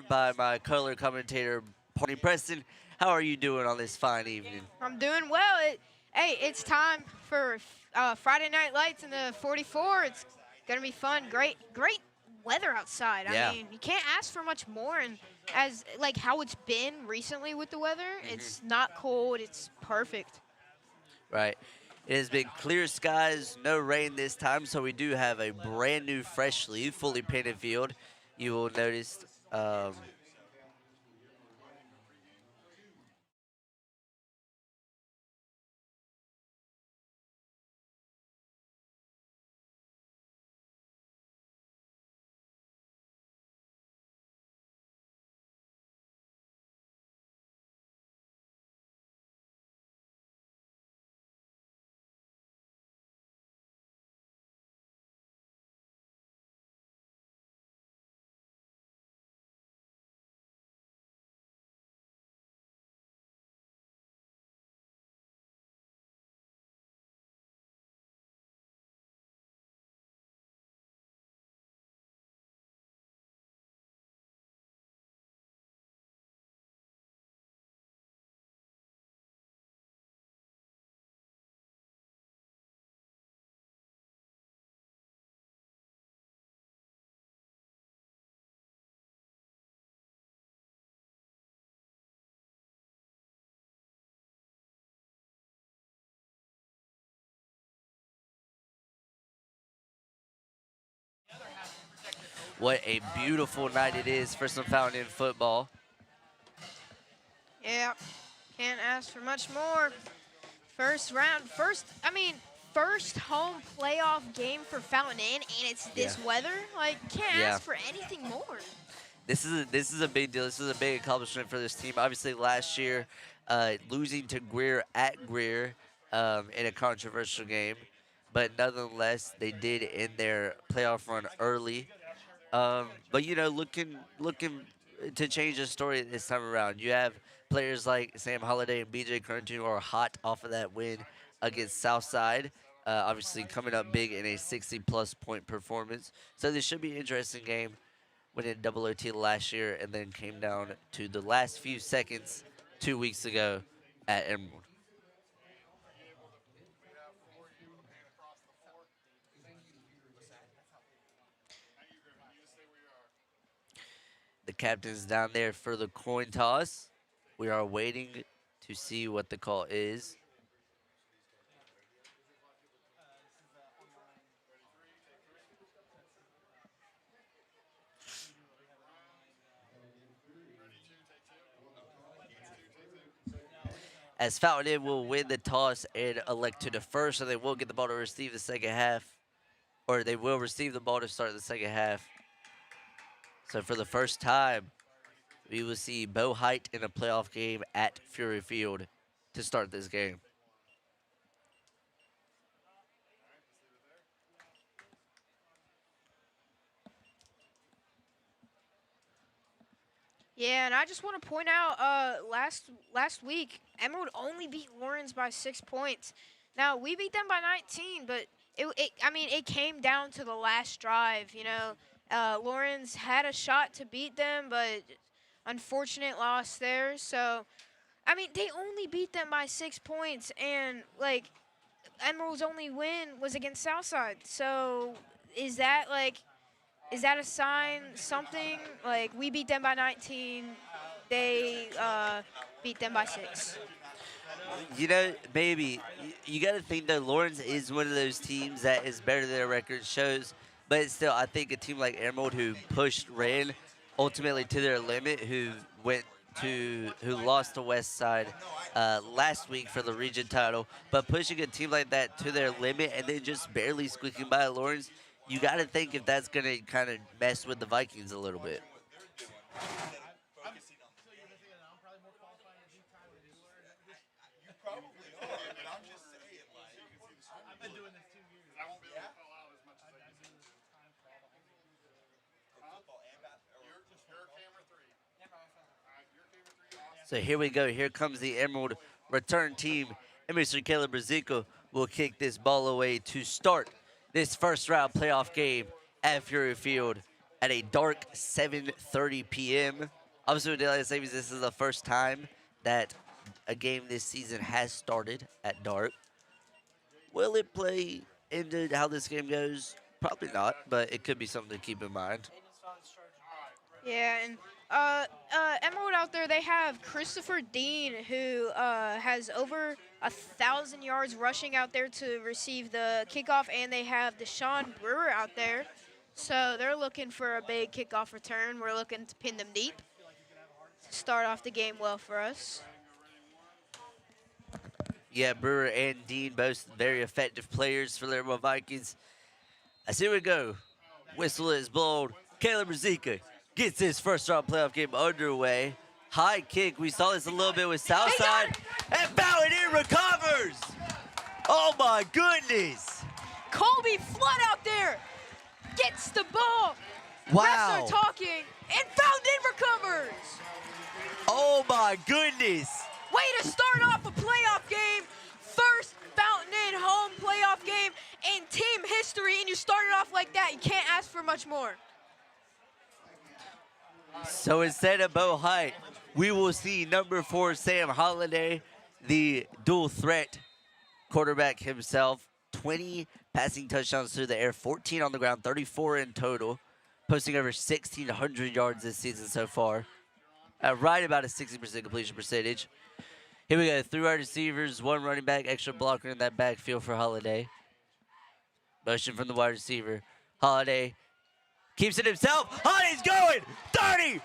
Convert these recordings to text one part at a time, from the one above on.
by my color commentator, Barney Preston. How are you doing on this fine evening? I'm doing well. Hey, it's time for Friday Night Lights in the 44. It's gonna be fun. Great weather outside. I Yeah. mean, you can't ask for much more. And as like how it's been recently with the weather, it's not cold. It's perfect. Right. It has been clear skies, no rain this time, so we do have a brand new, freshly, fully painted field. You will notice what a beautiful night it is for some Fountain Inn football. Yeah, can't ask for much more. First round, first home playoff game for Fountain Inn, and it's Yeah. this weather. Like, can't Yeah. ask for anything more. This is a big deal. This is a big accomplishment for this team. Obviously, last year, losing to Greer at Greer in a controversial game, but nonetheless, they did end their playoff run early. But looking to change the story this time around. You have players like Sam Holiday and BJ Currington who are hot off of that win against Southside. Obviously, coming up big in a 60-plus point performance. So this should be an interesting game. Went in double OT last year and then came down to the last few seconds 2 weeks ago at Emerald. The captain's down there for the coin toss. We are waiting to see what the call is. As Fountain will win the toss and elect to defer, so they will get the ball to receive the second half, or they will receive the ball to start the second half. So for the first time, we will see Bo Height in a playoff game at Fury Field to start this game. Yeah, and I just want to point out, last week Emerald only beat Lawrence by 6 points. Now we beat them by 19, but it came down to the last drive. Lawrence had a shot to beat them, but unfortunate loss there. So they only beat them by 6 points, and like Emerald's only win was against Southside. So is that like is that a sign something like we beat them by 19, they beat them by 6? Maybe you got to think that Lawrence is one of those teams that is better than their record shows, but still, I think a team like Emerald who ran ultimately to their limit, who lost to West Side last week for the region title, but pushing a team like that to their limit and then just barely squeaking by Lawrence, you got to think if that's going to kind of mess with the Vikings a little bit. So here we go. Here comes the Emerald return team. And Mr. Caleb Brazico will kick this ball away to start this first round playoff game at Fury Field. at a dark 7:30 p.m. Obviously, with daylight savings, this is the first time that a game this season has started at dark. Will it play into how this game goes? Probably not, but it could be something to keep in mind. Yeah, and Emerald out there, they have Christopher Dean, who has over 1,000 yards rushing out there to receive the kickoff, and they have Deshaun Brewer out there. So they're looking for a big kickoff return. We're looking to pin them deep. Start off the game well for us. Yeah, Brewer and Dean, both very effective players for the Emerald Vikings. As here we go. Whistle is blown. Caleb Rizika gets his first round playoff game underway. High kick. We saw this a little bit with Southside. And Bowing in recovers. Oh my goodness. Colby Flood out there gets the ball. Wow. Refs are talking, and Fountain recovers. Oh my goodness. Way to start off a playoff game. First Fountain Inn home playoff game in team history, and you started off like that. You can't ask for much more. So instead of Bo Height, we will see number 4 Sam Holiday, the dual threat quarterback himself. 20 passing touchdowns through the air, 14 on the ground, 34 in total, posting over 1,600 yards this season so far. Right about a 60% completion percentage. Here we go, 3 wide receivers, 1 running back, extra blocker in that backfield for Holiday. Motion from the wide receiver. Holiday keeps it himself. Holiday's going. 30,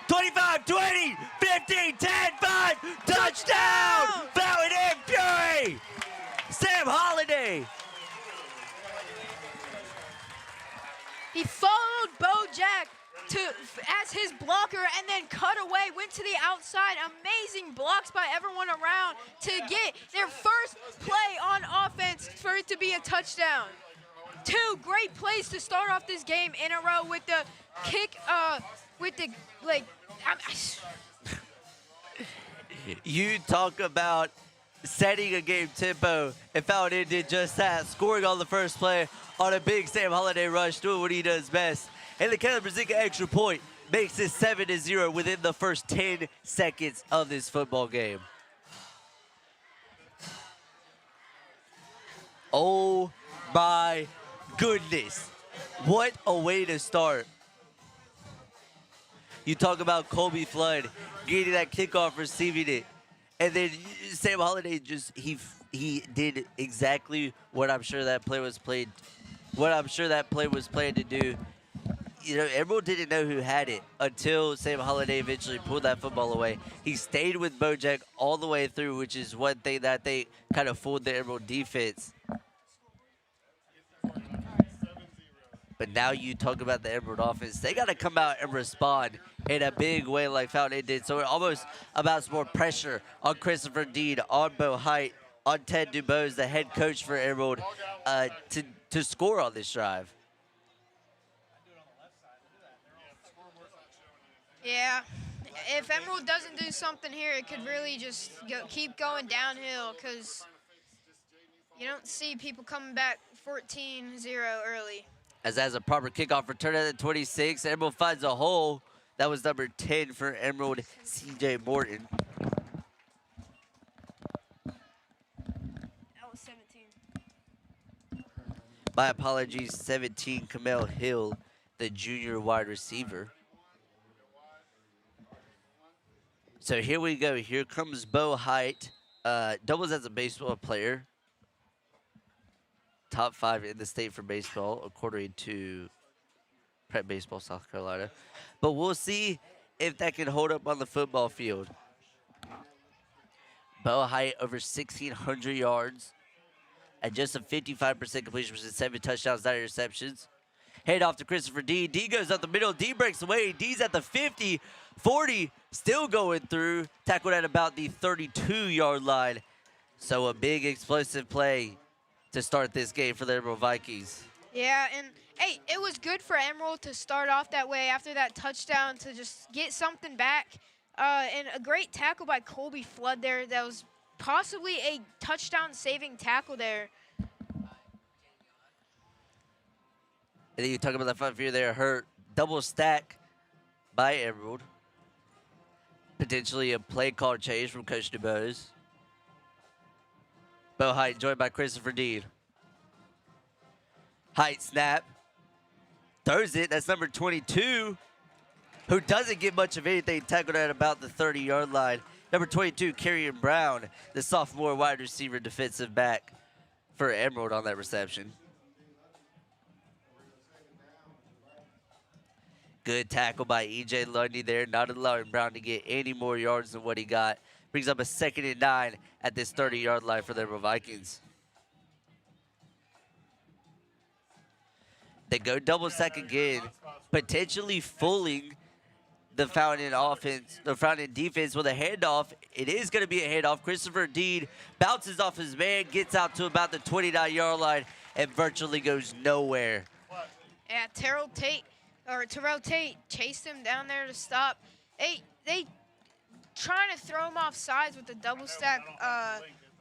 25, 20, 15, 10, 5. Touchdown! Fountain in Fury! Sam Holiday. He followed Bojack as his blocker and then cut away, went to the outside. Amazing blocks by everyone around to get their first play on offense for it to be a touchdown. 2 great plays to start off this game in a row with the kick, with the, like, You talk about setting a game tempo, and Fountain did just that, scoring on the first play on a big Sam Holiday rush, doing what he does best. And the Caleb Brzezinski extra point makes it 7-0 within the first 10 seconds of this football game. Oh my goodness. What a way to start. You talk about Colby Flood getting that kickoff, receiving it. And then Sam Holiday just, he did exactly what I'm sure that play was played, planned to do. You know, Emerald didn't know who had it until Sam Holiday eventually pulled that football away. He stayed with Bojack all the way through, which is one thing that I think kind of fooled the Emerald defense. But now you talk about the Emerald offense. They got to come out and respond in a big way like Fountain did. So it almost about more pressure on Christopher Dean, on Bo Height, on Ted Dubose, the head coach for Emerald, to score on this drive. Yeah, if Emerald doesn't do something here, it could really just keep going downhill because you don't see people coming back 14-0 early. As a proper kickoff return at the 26, Emerald finds a hole. That was number 10 for Emerald, C.J. Morton. That was 17. My apologies, 17, Kamel Hill, the junior wide receiver. So here we go. Here comes Bo Height. Doubles as a baseball player. Top 5 in the state for baseball, according to Prep Baseball South Carolina. But we'll see if that can hold up on the football field. Bo Height over 1,600 yards at just a 55% completion percent, 7 touchdowns, 9 interceptions. Hand off to Christopher D. D goes up the middle. D breaks away. D's at the 50, 40, still going through. Tackled at about the 32-yard line. So a big explosive play to start this game for the Emerald Vikings. Yeah, and hey, it was good for Emerald to start off that way after that touchdown to just get something back. And a great tackle by Colby Flood there. That was possibly a touchdown-saving tackle there. And then you talk about that front view there, hurt. double stack by Emerald. Potentially a play call change from Coach DuBose. Bo Height joined by Christopher Dean. Height snap. Throws it. That's number 22, who doesn't get much of anything, tackled at about the 30-yard line. Number 22, Kerrion Brown, the sophomore wide receiver defensive back for Emerald on that reception. Good tackle by E.J. Lundy there, not allowing Brown to get any more yards than what he got. Brings up a 2nd and 9 at this 30-yard line for the Emerald Vikings. They go double stack again, potentially fooling the Fountain offense, the Fountain defense with a handoff. It is going to be a handoff. Christopher Dean bounces off his man, gets out to about the 29-yard line, and virtually goes nowhere. Yeah, Terrell Tate chased him down there to stop. They trying to throw him off sides with the double stack,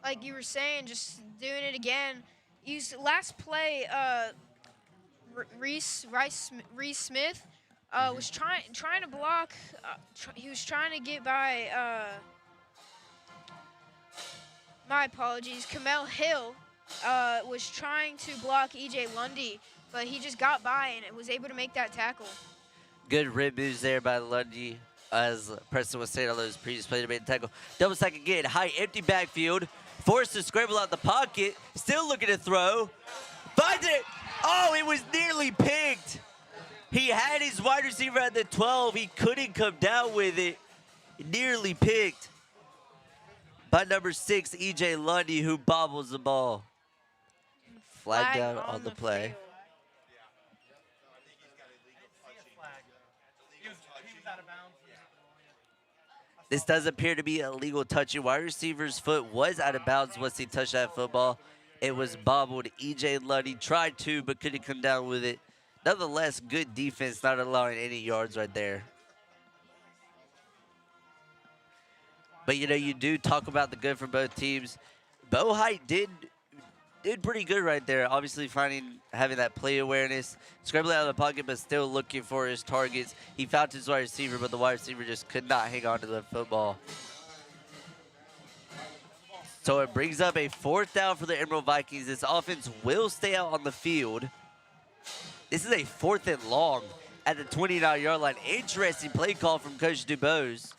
like you were saying, just doing it again. Last play, Reese Smith was trying to block. He was trying to get by. My apologies. Kamel Hill was trying to block E.J. Lundy, but he just got by and was able to make that tackle. Good rib moves there by Lundy, as Preston was saying on those previous plays to make the tackle. Double stack again. High empty backfield. Forced to scramble out the pocket. Still looking to throw. Finds it. Oh, it was nearly picked. He had his wide receiver at the 12. He couldn't come down with it. Nearly picked by number 6, E.J. Lundy, who bobbles the ball. Flag down on the play. Field. This does appear to be a legal touching. Wide receiver's foot was out of bounds once he touched that football. It was bobbled. E.J. Lundy tried to, but couldn't come down with it. Nonetheless, good defense, not allowing any yards right there. But, you know, you do talk about the good for both teams. Bo Height did pretty good right there. Obviously having that play awareness, scrambling out of the pocket, but still looking for his targets. He found his wide receiver, but the wide receiver just could not hang on to the football. So it brings up a 4th down for the Emerald Vikings. This offense will stay out on the field. This is a 4th and long at the 29-yard line. Interesting play call from Coach DuBose.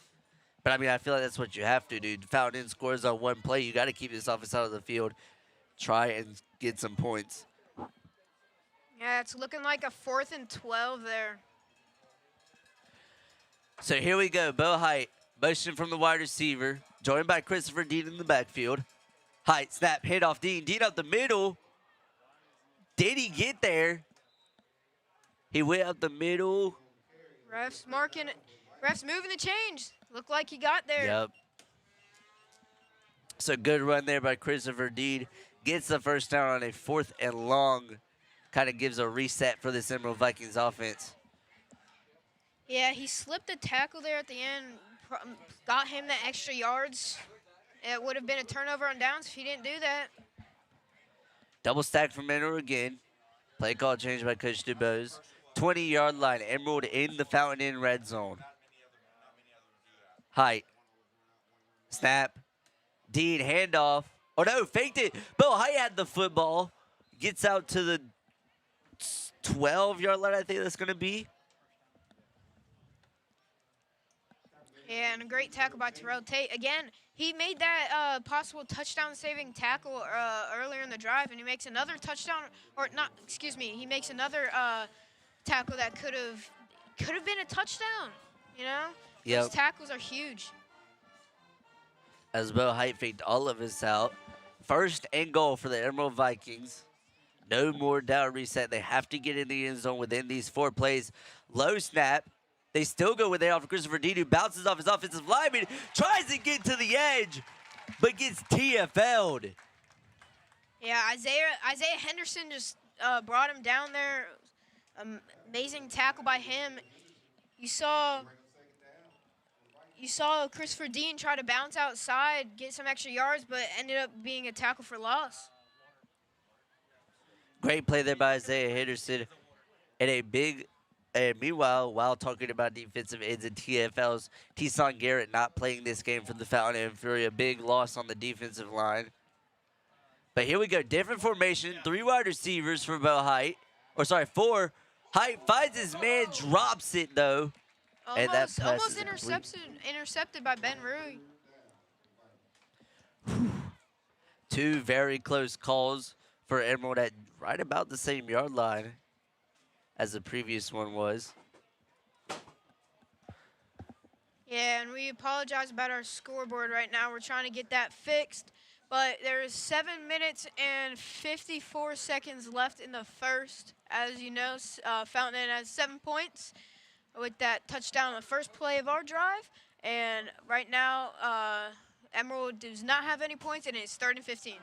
But, I mean, I feel like that's what you have to do. Fountain scores on one play. You got to keep this offense out of the field. Try and get some points. Yeah, it's looking like a 4th and 12 there. So here we go. Bo Height, motion from the wide receiver, joined by Christopher Dean in the backfield. Height, snap, hit off Dean. Dean up the middle. Did he get there? He went up the middle. Refs moving the chains. Looked like he got there. Yep. So good run there by Christopher Dean. Gets the 1st down on a 4th and long. Kind of gives a reset for this Emerald Vikings offense. Yeah, he slipped the tackle there at the end. Got him the extra yards. It would have been a turnover on downs if he didn't do that. Double stack from Emerald again. Play call changed by Coach DuBose. 20-yard line. Emerald in the Fountain Inn red zone. Height. Snap. Dean, handoff. Oh, no, faked it. Bo Height had the football. Gets out to the 12-yard line, I think that's going to be. Yeah, and a great tackle by Terrell Tate. Again, he made that possible touchdown-saving tackle earlier in the drive, and he makes another touchdown, or not, excuse me, he makes another tackle that could have been a touchdown, you know? Yep. Those tackles are huge. As Bo Height faked all of us out. 1st and goal for the Emerald Vikings. No more down reset. They have to get in the end zone within these 4 plays. Low snap. They still go with it off of Christopher Dean, who bounces off his offensive lineman, tries to get to the edge, but gets TFL'd. Yeah, Isaiah Henderson just brought him down there. Amazing tackle by him. You saw Christopher Dean try to bounce outside, get some extra yards, but ended up being a tackle for loss. Great play there by Isaiah Henderson. And a big And meanwhile, while talking about defensive ends and TFLs, Tyson Garrett not playing this game for the Fountain and Fury, a big loss on the defensive line. But here we go, different formation, 3 wide receivers for Bo Height. Or sorry, 4. Height finds his man, drops it though. And that pass Almost is incomplete. intercepted by Ben Rui. Two very close calls for Emerald at right about the same yard line as the previous one was. Yeah, and we apologize about our scoreboard right now. We're trying to get that fixed. But there is 7 minutes and 54 seconds left in the first. As you know, Fountain has 7 points with that touchdown on the first play of our drive. And right now, Emerald does not have any points, and it's 3rd and 15.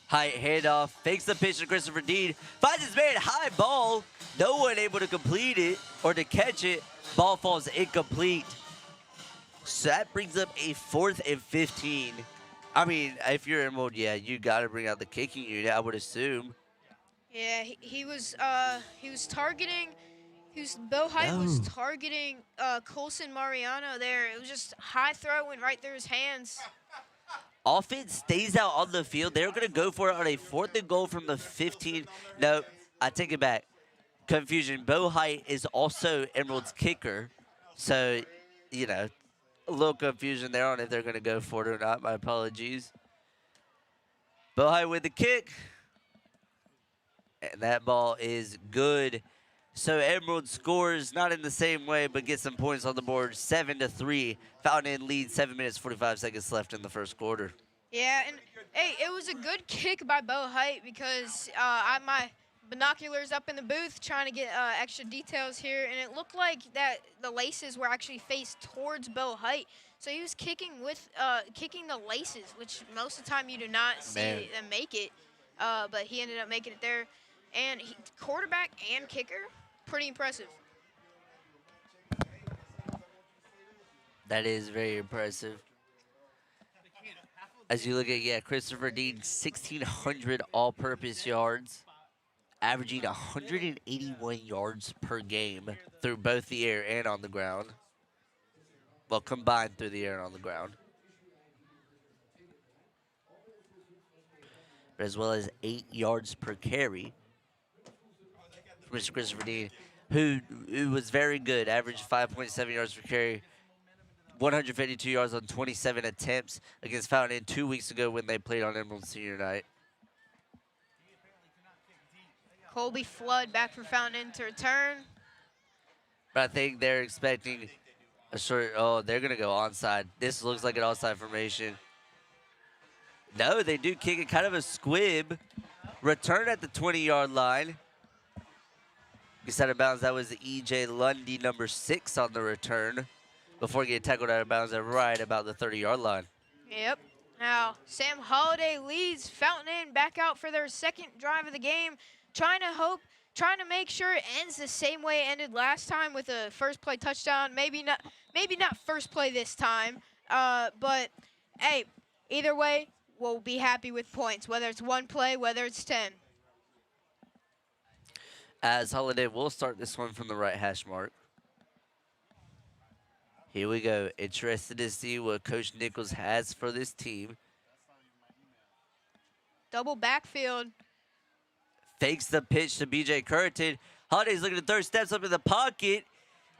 Height handoff, fakes the pitch to Christopher Dean, finds his man, high ball. No one able to complete it or to catch it. Ball falls incomplete. So that brings up a 4th and 15. I mean, if you're Emerald, yeah, you got to bring out the kicking unit, I would assume. Yeah, he was targeting. Bo Height was targeting Colson Mariano there. It was just high throw, went right through his hands. Offense stays out on the field. They're going to go for it on a 4th and goal from the 15. No, I take it back. Confusion. Bo Height is also Emerald's kicker. So, you know, a little confusion there on if they're going to go for it or not. My apologies. Bo Height with the kick. And that ball is good. So Emerald scores not in the same way, but gets some points on the board. 7-3. Fountain leads. 7 minutes 45 seconds left in the first quarter. Yeah, and hey, it was a good kick by Bo Height because I had my binoculars up in the booth trying to get extra details here, and it looked like that the laces were actually faced towards Bo Height. So he was kicking with kicking the laces, which most of the time you do not see them make it. But he ended up making it there, and quarterback and kicker. Pretty impressive. That is very impressive. As you look at, yeah, Christopher Dean, 1,600 all-purpose yards, averaging 181 yards per game through both the air and on the ground. Well, combined through the air and on the ground. As well as 8 yards per carry from Mr. Christopher Dean, who was very good, averaged 5.7 yards per carry, 152 yards on 27 attempts against Fountain 2 weeks ago when they played on Emerald Senior Night. Colby Flood back for Fountain to return. But I think they're expecting a short, oh, they're going to go onside. This looks like an onside formation. No, they do kick it, kind of a squib. Return at the 20-yard line. Gets out of bounds. That was E.J. Lundy, number 6 on the return, before getting tackled out of bounds at right about the 30-yard line. Yep. Now, Sam Holiday leads Fountain back out for their second drive of the game, trying to make sure it ends the same way it ended last time with a first play touchdown. Maybe not first play this time, but hey, either way, we'll be happy with points, whether it's one play, whether it's 10. As Holiday will start this one from the right hash mark. Here we go. Interested to see what Coach Nichols has for this team. Double backfield. Fakes the pitch to B.J. Curtin. Holiday's looking to throw, steps up in the pocket.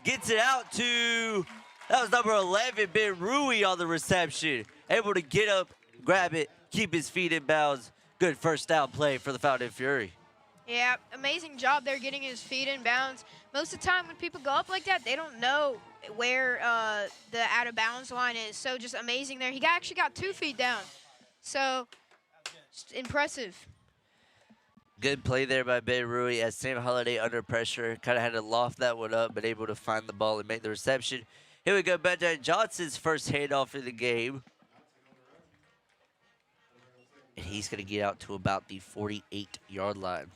Gets it out to, that was number 11, Ben Rui on the reception. Able to get up, grab it, keep his feet in bounds. Good first down play for the Fountain Fury. Yeah, amazing job there getting his feet in bounds. Most of the time when people go up like that, they don't know where the out of bounds line is. So just amazing there. He actually got 2 feet down. So just impressive. Good play there by Ben Rui as Sam Holiday under pressure. Kind of had to loft that one up, but able to find the ball and make the reception. Here we go, Benjamin Johnson's first handoff of the game. And he's going to get out to about the 48-yard line.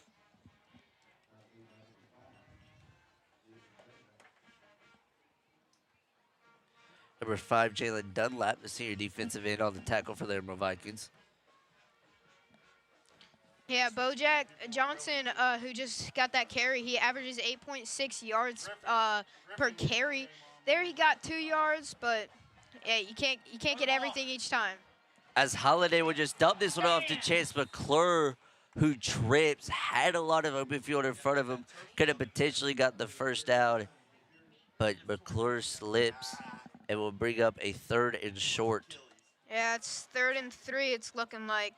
Number 5, Jalen Dunlap, the senior defensive end on the tackle for the Emerald Vikings. Yeah, Bojack Johnson, who just got that carry, he averages 8.6 yards per carry. There he got 2 yards, but yeah, you can't get everything each time. As Holiday would just dump this one off to Chance McClure, who trips, had a lot of open field in front of him, could have potentially got the first down, but McClure slips and will bring up a 3rd and short. Yeah, it's 3rd and 3. It's looking like.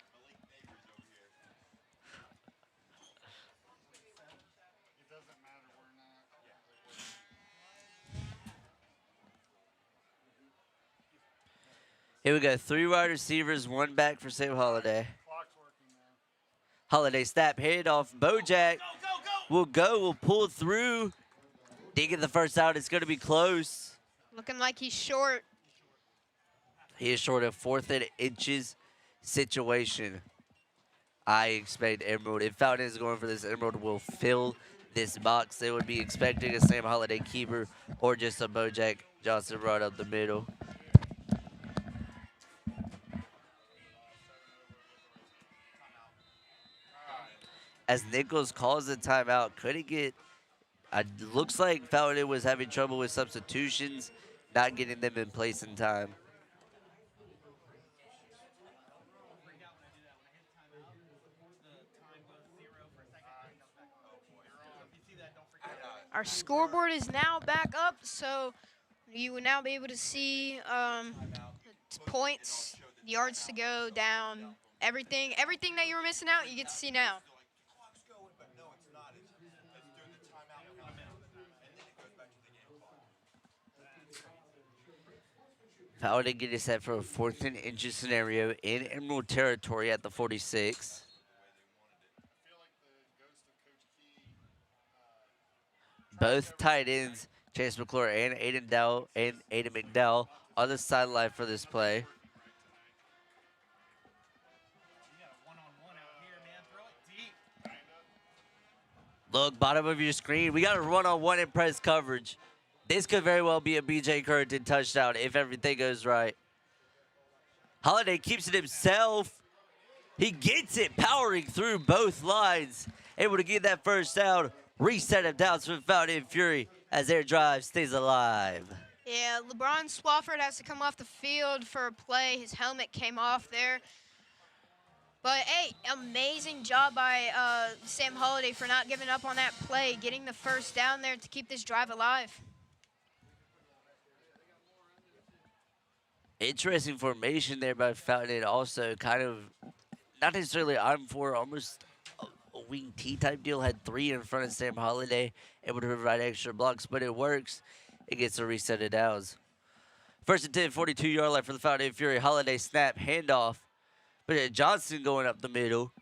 Here we go, 3 wide receivers, 1 back for Sam Holiday. Holiday snap, handoff, Bojack will pull through. Didn't get the first out, it's gonna be close. Looking like he's short. He is short of 4th and inches situation. I expect Emerald, if Fountain is going for this, Emerald will fill this box. They would be expecting a Sam Holiday keeper or just a Bojack Johnson right up the middle. As Nichols calls the timeout, couldn't get, looks like Fountain was having trouble with substitutions, not getting them in place in time. Our scoreboard is now back up, so you will now be able to see points, yards to go, down, everything that you were missing out, you get to see now. Fountain getting set for a 4th and inches scenario in Emerald territory at the 46. Both tight ends, Chase McClure and Aiden McDowell, on the sideline for this play. Look, bottom of your screen, we got a one-on-one in press coverage. This could very well be a BJ Currington touchdown if everything goes right. Holiday keeps it himself. He gets it, powering through both lines. Able to get that first down. Reset of downs from Fountain Fury as their drive stays alive. Yeah, LeBron Swafford has to come off the field for a play. His helmet came off there. But, hey, amazing job by Sam Holiday for not giving up on that play, getting the first down there to keep this drive alive. Interesting formation there by Fountain. Also kind of, not necessarily on 4, almost a wing T type deal. Had 3 in front of Sam Holiday, able to provide extra blocks, but it works. It gets a reset of downs. 1st and 10, 42-yard line for the Fountain Fury. Holiday snap, handoff. But Johnson going up the middle.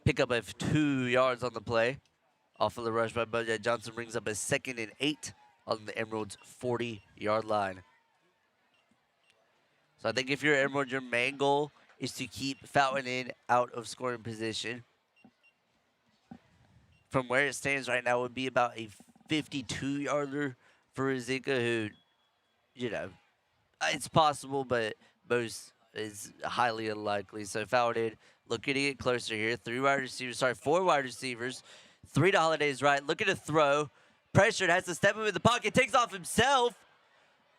Pick up of 2 yards on the play. Off of the rush by Bojack Johnson brings up a 2nd and 8 on the Emerald's 40-yard line. So I think if you're Emerald, your main goal is to keep Fountain in out of scoring position. From where it stands right now, it would be about a 52-yarder for Rizika, who, you know, it's possible, but most is highly unlikely. So Fountain looking to get closer here. 4 wide receivers. 3 to Holiday's right. Looking to throw. Pressured, has to step him in the pocket. Takes off himself.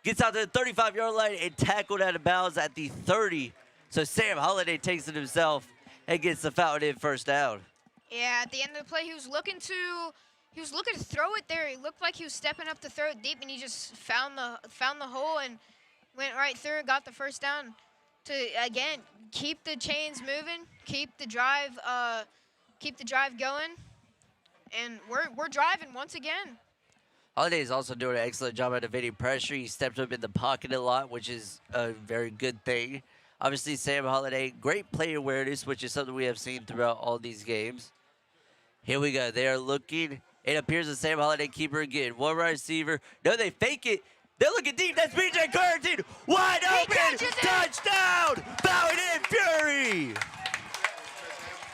Gets out to the 35-yard line and tackled out of bounds at the 30. So Sam Holiday takes it himself and gets the Fountain first down. Yeah, at the end of the play, he was looking to throw it there. It looked like he was stepping up to throw it deep, and he just found the hole and went right through and got the first down to, again, keep the chains moving, keep the drive going, and we're driving once again. Holiday is also doing an excellent job at evading pressure. He stepped up in the pocket a lot, which is a very good thing. Obviously, Sam Holiday, great play awareness, which is something we have seen throughout all these games. Here we go. They are looking. It appears the Sam Holiday keeper again. 1 wide receiver. No, they fake it. They're looking deep. That's BJ Currington. Wide open. Touchdown. Fountain Fury.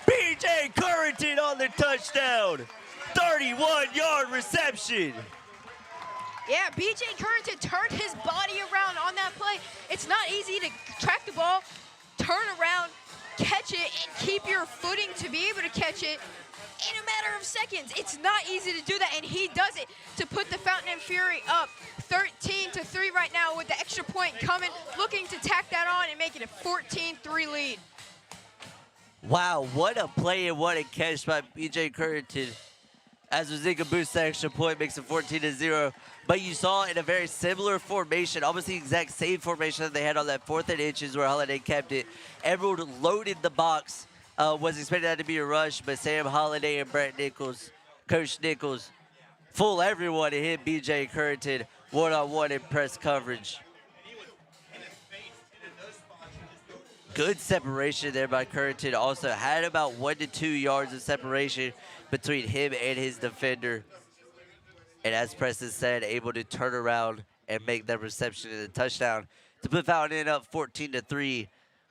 BJ Currington on the touchdown. 31-yard reception. Yeah, BJ Currington turned his body around on that play. It's not easy to track the ball, turn around, catch it and keep your footing to be able to catch it in a matter of seconds. It's not easy to do that, and he does it to put the Fountain and Fury up 13-3 right now with the extra point coming, looking to tack that on and make it a 14-3 lead. Wow, what a play and what a catch by BJ Currington. As Ozika boosts the extra point, makes it 14-0. But you saw in a very similar formation, almost the exact same formation that they had on that 4th and inches where Holiday kept it. Emerald loaded the box. Was expecting that to be a rush, but Sam Holiday and Brett Nichols, Coach Nichols, fool everyone and hit BJ Currington one-on-one in press coverage. Good separation there by Currington. Also had about 1 to 2 yards of separation between him and his defender. And as Preston said, able to turn around and make that reception in a touchdown to put Fountain up 14-3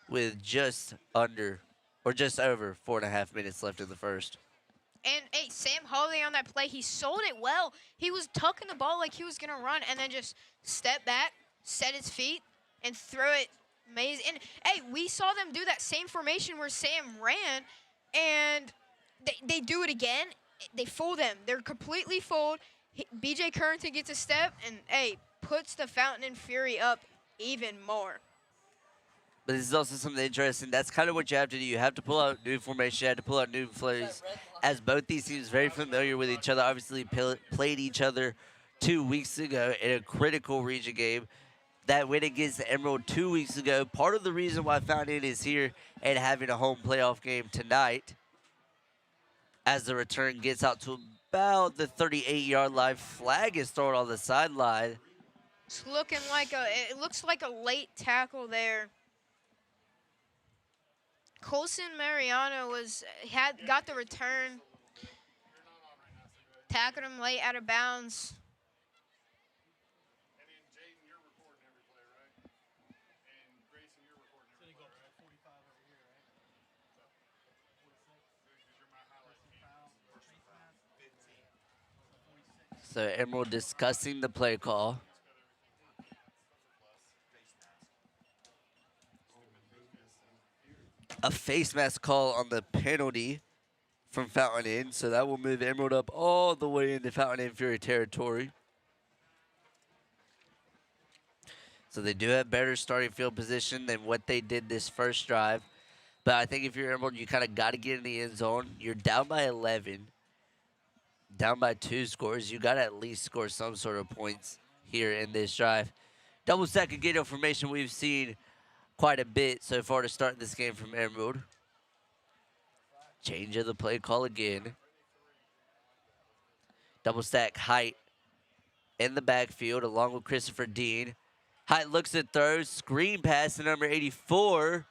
with just under, or just over 4.5 minutes left in the first. And, hey, Sam Holiday on that play, he sold it well. He was tucking the ball like he was going to run and then just step back, set his feet, and throw it amazing. And, hey, we saw them do that same formation where Sam ran, and they do it again. They fold them. They're completely fold. BJ Currington gets a step and, hey, puts the Fountain and Fury up even more. But this is also something interesting. That's kind of what you have to do. You have to pull out new formation. You have to pull out new plays. As both these teams very familiar with each other, obviously played each other 2 weeks ago in a critical region game. That win against the Emerald 2 weeks ago. Part of the reason why Fountain is here and having a home playoff game tonight, as the return gets out to about the 38-yard line. Flag is thrown on the sideline. It's looking like it looks like a late tackle there. Colson Mariano got the return, tackled him late out of bounds. So Emerald discussing the play call. A face mask call on the penalty from Fountain Inn, so that will move Emerald up all the way into Fountain Inn Fury territory. So they do have better starting field position than what they did this first drive. But I think if you're Emerald, you kind of got to get in the end zone. You're down by 11. Down by 2 scores. You got to at least score some sort of points here in this drive. Double stack and gate formation we've seen quite a bit so far to start this game from Emerald. Change of the play call again. Double stack Height in the backfield along with Christopher Dean. Height looks at throws. Screen pass to number 84.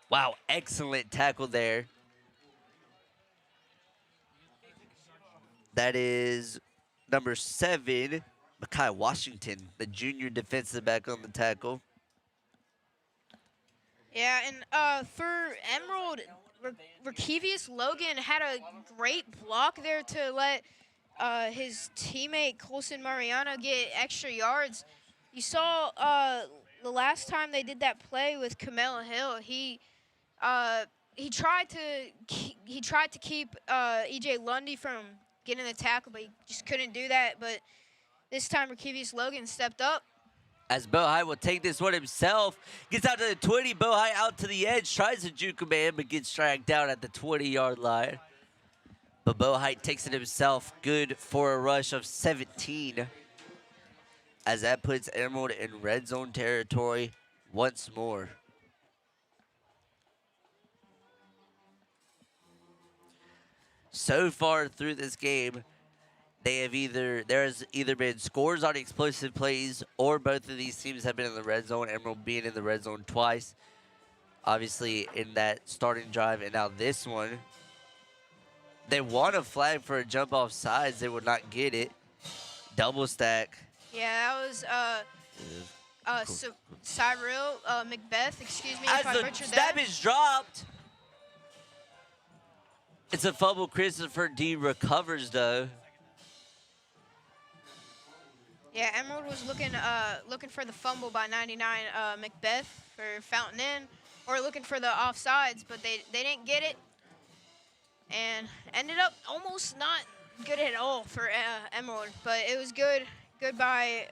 Wow, excellent tackle there. That is number 7, Mekhi Washington, the junior defensive back on the tackle. Yeah, and for Emerald, Rakevius Logan had a great block there to let his teammate Colson Mariano get extra yards. You saw the last time they did that play with Kamel Hill, he tried to keep EJ Lundy from getting the tackle, but he just couldn't do that. But this time, Rakevius Logan stepped up. As Bohai will take this one himself. Gets out to the 20. Bohai out to the edge. Tries to juke a man, but gets dragged down at the 20-yard line. But Bohai takes it himself. Good for a rush of 17. As that puts Emerald in red zone territory once more. So far through this game, there's either been scores on explosive plays, or both of these teams have been in the red zone. Emerald being in the red zone twice, obviously in that starting drive, and now this one. They want a flag for a jump off sides. They would not get it. Double stack. Yeah, that was Cyril Macbeth. Excuse me if I butchered that. As the snap is dropped. It's a fumble. Christopher D recovers though. Yeah, Emerald was looking for the fumble by 99 Macbeth for Fountain Inn, or looking for the offsides, but they didn't get it, and ended up almost not good at all for Emerald. But it was good by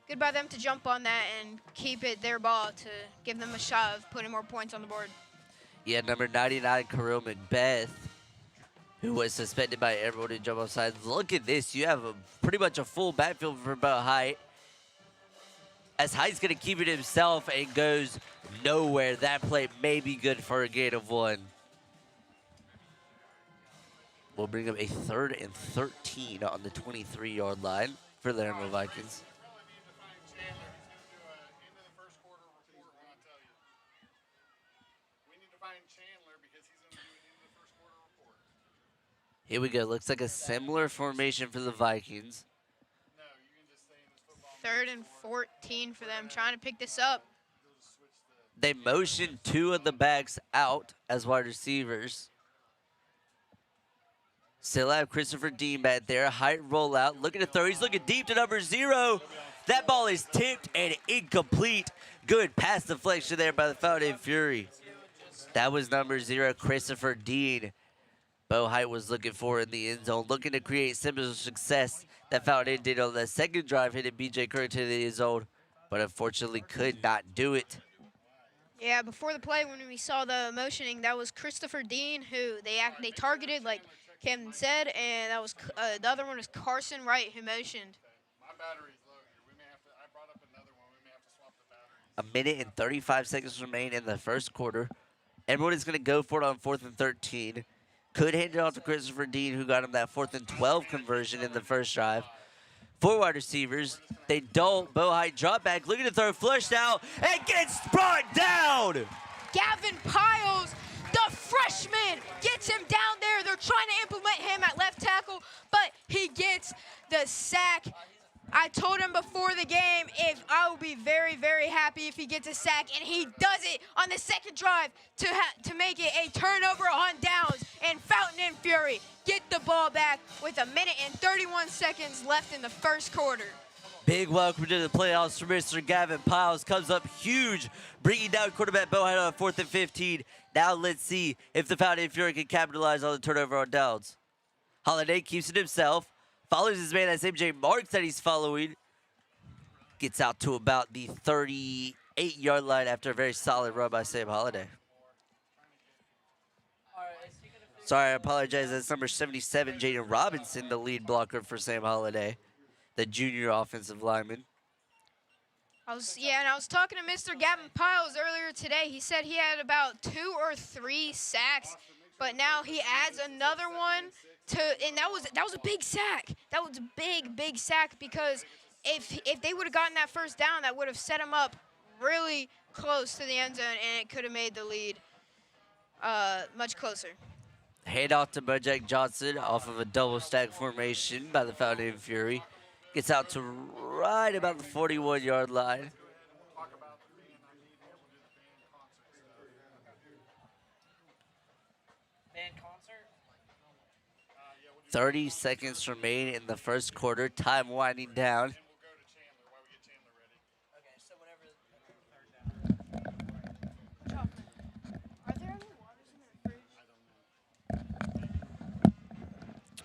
them to jump on that and keep it their ball to give them a shot of putting more points on the board. Yeah, number 99, Kirill Macbeth, who was suspended by Emerald and jump offside. Look at this. You have pretty much a full backfield for Bo Height. As Height's going to keep it himself and goes nowhere. That play may be good for a gain of 1. We'll bring up a 3rd and 13 on the 23-yard line for the Emerald Vikings. Here we go. Looks like a similar formation for the Vikings. 3rd and 14 for them, trying to pick this up. They motioned 2 of the backs out as wide receivers. Still have Christopher Dean back there. Height rollout. Looking to throw. He's looking deep to number 0. That ball is tipped and incomplete. Good pass deflection there by the Fountain Fury. That was number 0, Christopher Dean. Bo Height was looking for in the end zone, looking to create similar success that Fountain did on the second drive, hitting B.J. Curry to the end zone, but unfortunately could not do it. Yeah, before the play, when we saw the motioning, that was Christopher Dean, who they targeted, like Camden said, and that was the other one was Carson Wright, who motioned. My battery's low here. I brought up another one. We may have to swap the batteries. A minute and 35 seconds remain in the first quarter. Everyone is going to go for it on 4th and 13. Could hand it off to Christopher Dean, who got him that 4th and 12 conversion in the first drive. 4 wide receivers. They don't. Bo Height drop back, looking to throw, flushed out, and gets brought down. Gavin Piles, the freshman, gets him down there. They're trying to implement him at left tackle, but he gets the sack. I told him before the game if I will be very, very happy if he gets a sack, and he does it on the second drive to make it a turnover on downs. And Fountain and Fury get the ball back with a minute and 31 seconds left in the first quarter. Big welcome to the playoffs for Mr. Gavin Piles. Comes up huge, bringing down quarterback Bo Height on 4th and 15. Now let's see if the Fountain and Fury can capitalize on the turnover on downs. Holiday keeps it himself. Follows his man, that's MJ Marks that he's following. Gets out to about the 38-yard line after a very solid run by Sam Holiday. Sorry, I apologize. That's number 77, Jaden Robinson, the lead blocker for Sam Holiday, the junior offensive lineman. I was talking to Mr. Gavin Piles earlier today. He said he had about 2 or 3 sacks, but now he adds another one. And that was a big sack. That was a big sack, because if they would have gotten that first down, that would have set them up really close to the end zone, and it could have made the lead much closer. Hand off to Bojack Johnson off of a double stack formation by the Fountain Fury. Gets out to right about the 41-yard line. 30 seconds remain in the first quarter. Time winding down.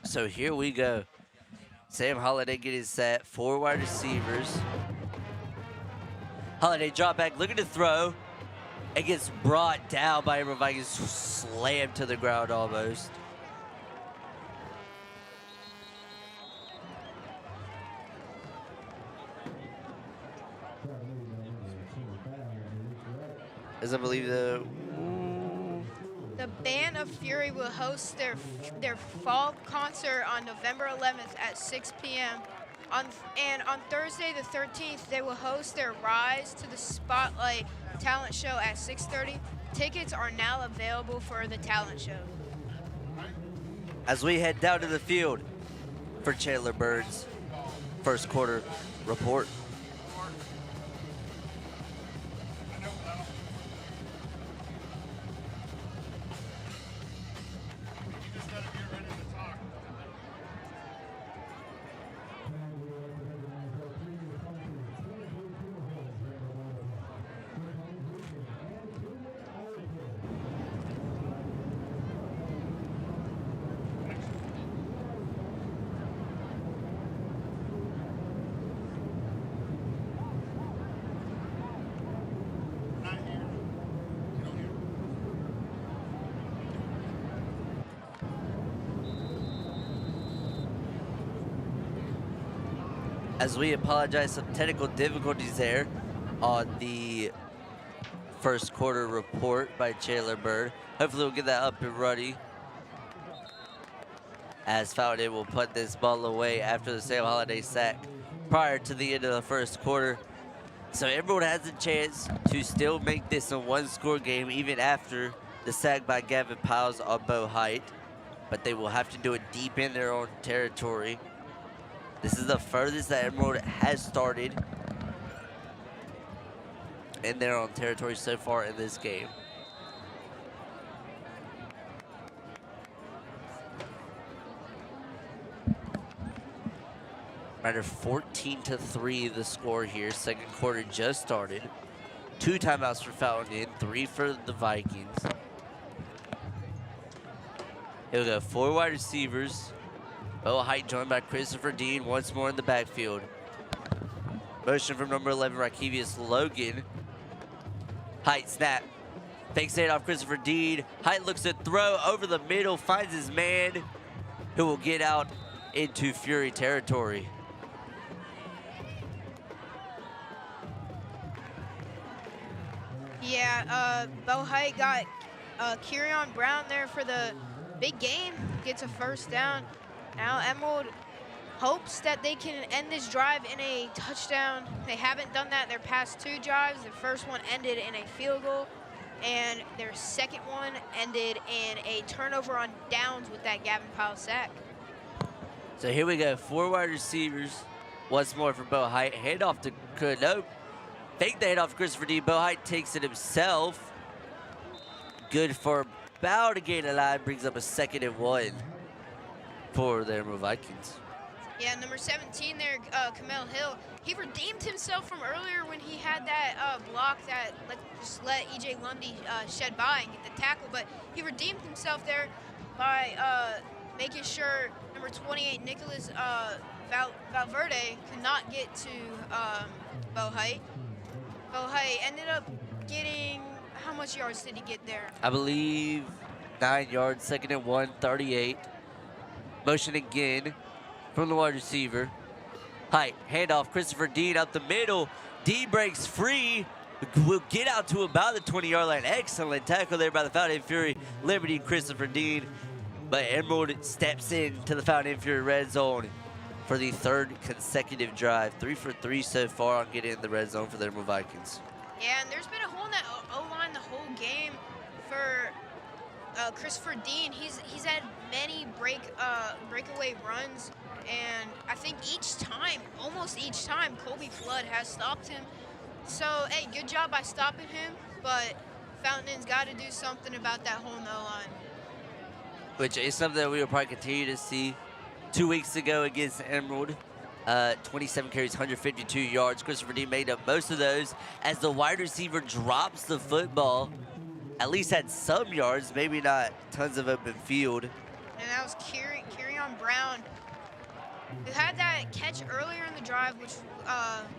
So here we go. Sam Holiday getting set. 4 wide receivers. Holiday drop back, looking to throw. It gets brought down by Emerald Vikings, slammed to the ground almost. As I believe the Band of Fury will host their fall concert on November 11th at 6 p.m. On Thursday the 13th, they will host their Rise to the Spotlight talent show at 6:30. Tickets are now available for the talent show. As we head down to the field for Chandler Bird's first quarter report. As we apologize, some technical difficulties there on the first quarter report by Chandler Bird. Hopefully we'll get that up and running. As Fountain will put this ball away after the Sam Holiday sack prior to the end of the first quarter. So Emerald has a chance to still make this a one-score game even after the sack by Gavin Piles on Bo Height. But they will have to do it deep in their own territory. This is the furthest that Emerald has started in their own territory so far in this game. Matter 14-3 the score here. Second quarter just started. 2 timeouts for Fountain, 3 for the Vikings. Here we go, 4 wide receivers. Bo Height joined by Christopher Dean once more in the backfield. Motion from number 11, Rakevius Logan. Height snap. Fakes it off Christopher Dean. Height looks to throw over the middle, finds his man, who will get out into Fury territory. Yeah, Bo Height got Kerion Brown there for the big game. Gets a first down. Now Emerald hopes that they can end this drive in a touchdown. They haven't done that their past 2 drives. Their first one ended in a field goal, and their second one ended in a turnover on downs with that Gavin Powell sack. So here we go, 4 wide receivers. Once more for Bo Height. Handoff to nope. Fake the handoff to Christopher D. Bo Height takes it himself. Good for about a gain of 9. Brings up a 2nd and 1 for the Emerald Vikings. Yeah, number 17 there, Kamel Hill. He redeemed himself from earlier when he had that block that just let E.J. Lundy shed by and get the tackle. But he redeemed himself there by making sure number 28, Nicholas Valverde, could not get to Bo Height. Bo Height ended up getting, how much yards did he get there? I believe 9 yards, 2nd and 1, 38. Motion again from the wide receiver. Height, handoff, Christopher Dean up the middle. D breaks free, will get out to about the 20-yard line. Excellent tackle there by the Fountain Fury, Liberty Christopher Dean. But Emerald steps in to the Fountain Fury red zone for the 3rd consecutive drive. 3 for 3 so far on getting in the red zone for the Emerald Vikings. Yeah, and there's been a hole in that O-line the whole game for Christopher Dean. He's had many breakaway runs, and I think almost each time, Colby Flood has stopped him. So, hey, good job by stopping him, but Fountain's got to do something about that hole in the O-line. Which is something that we will probably continue to see. 2 weeks ago against Emerald, 27 carries, 152 yards. Christopher Dean made up most of those as the wide receiver drops the football. At least had some yards, maybe not tons of open field. And that was Kerion Brown, who had that catch earlier in the drive, which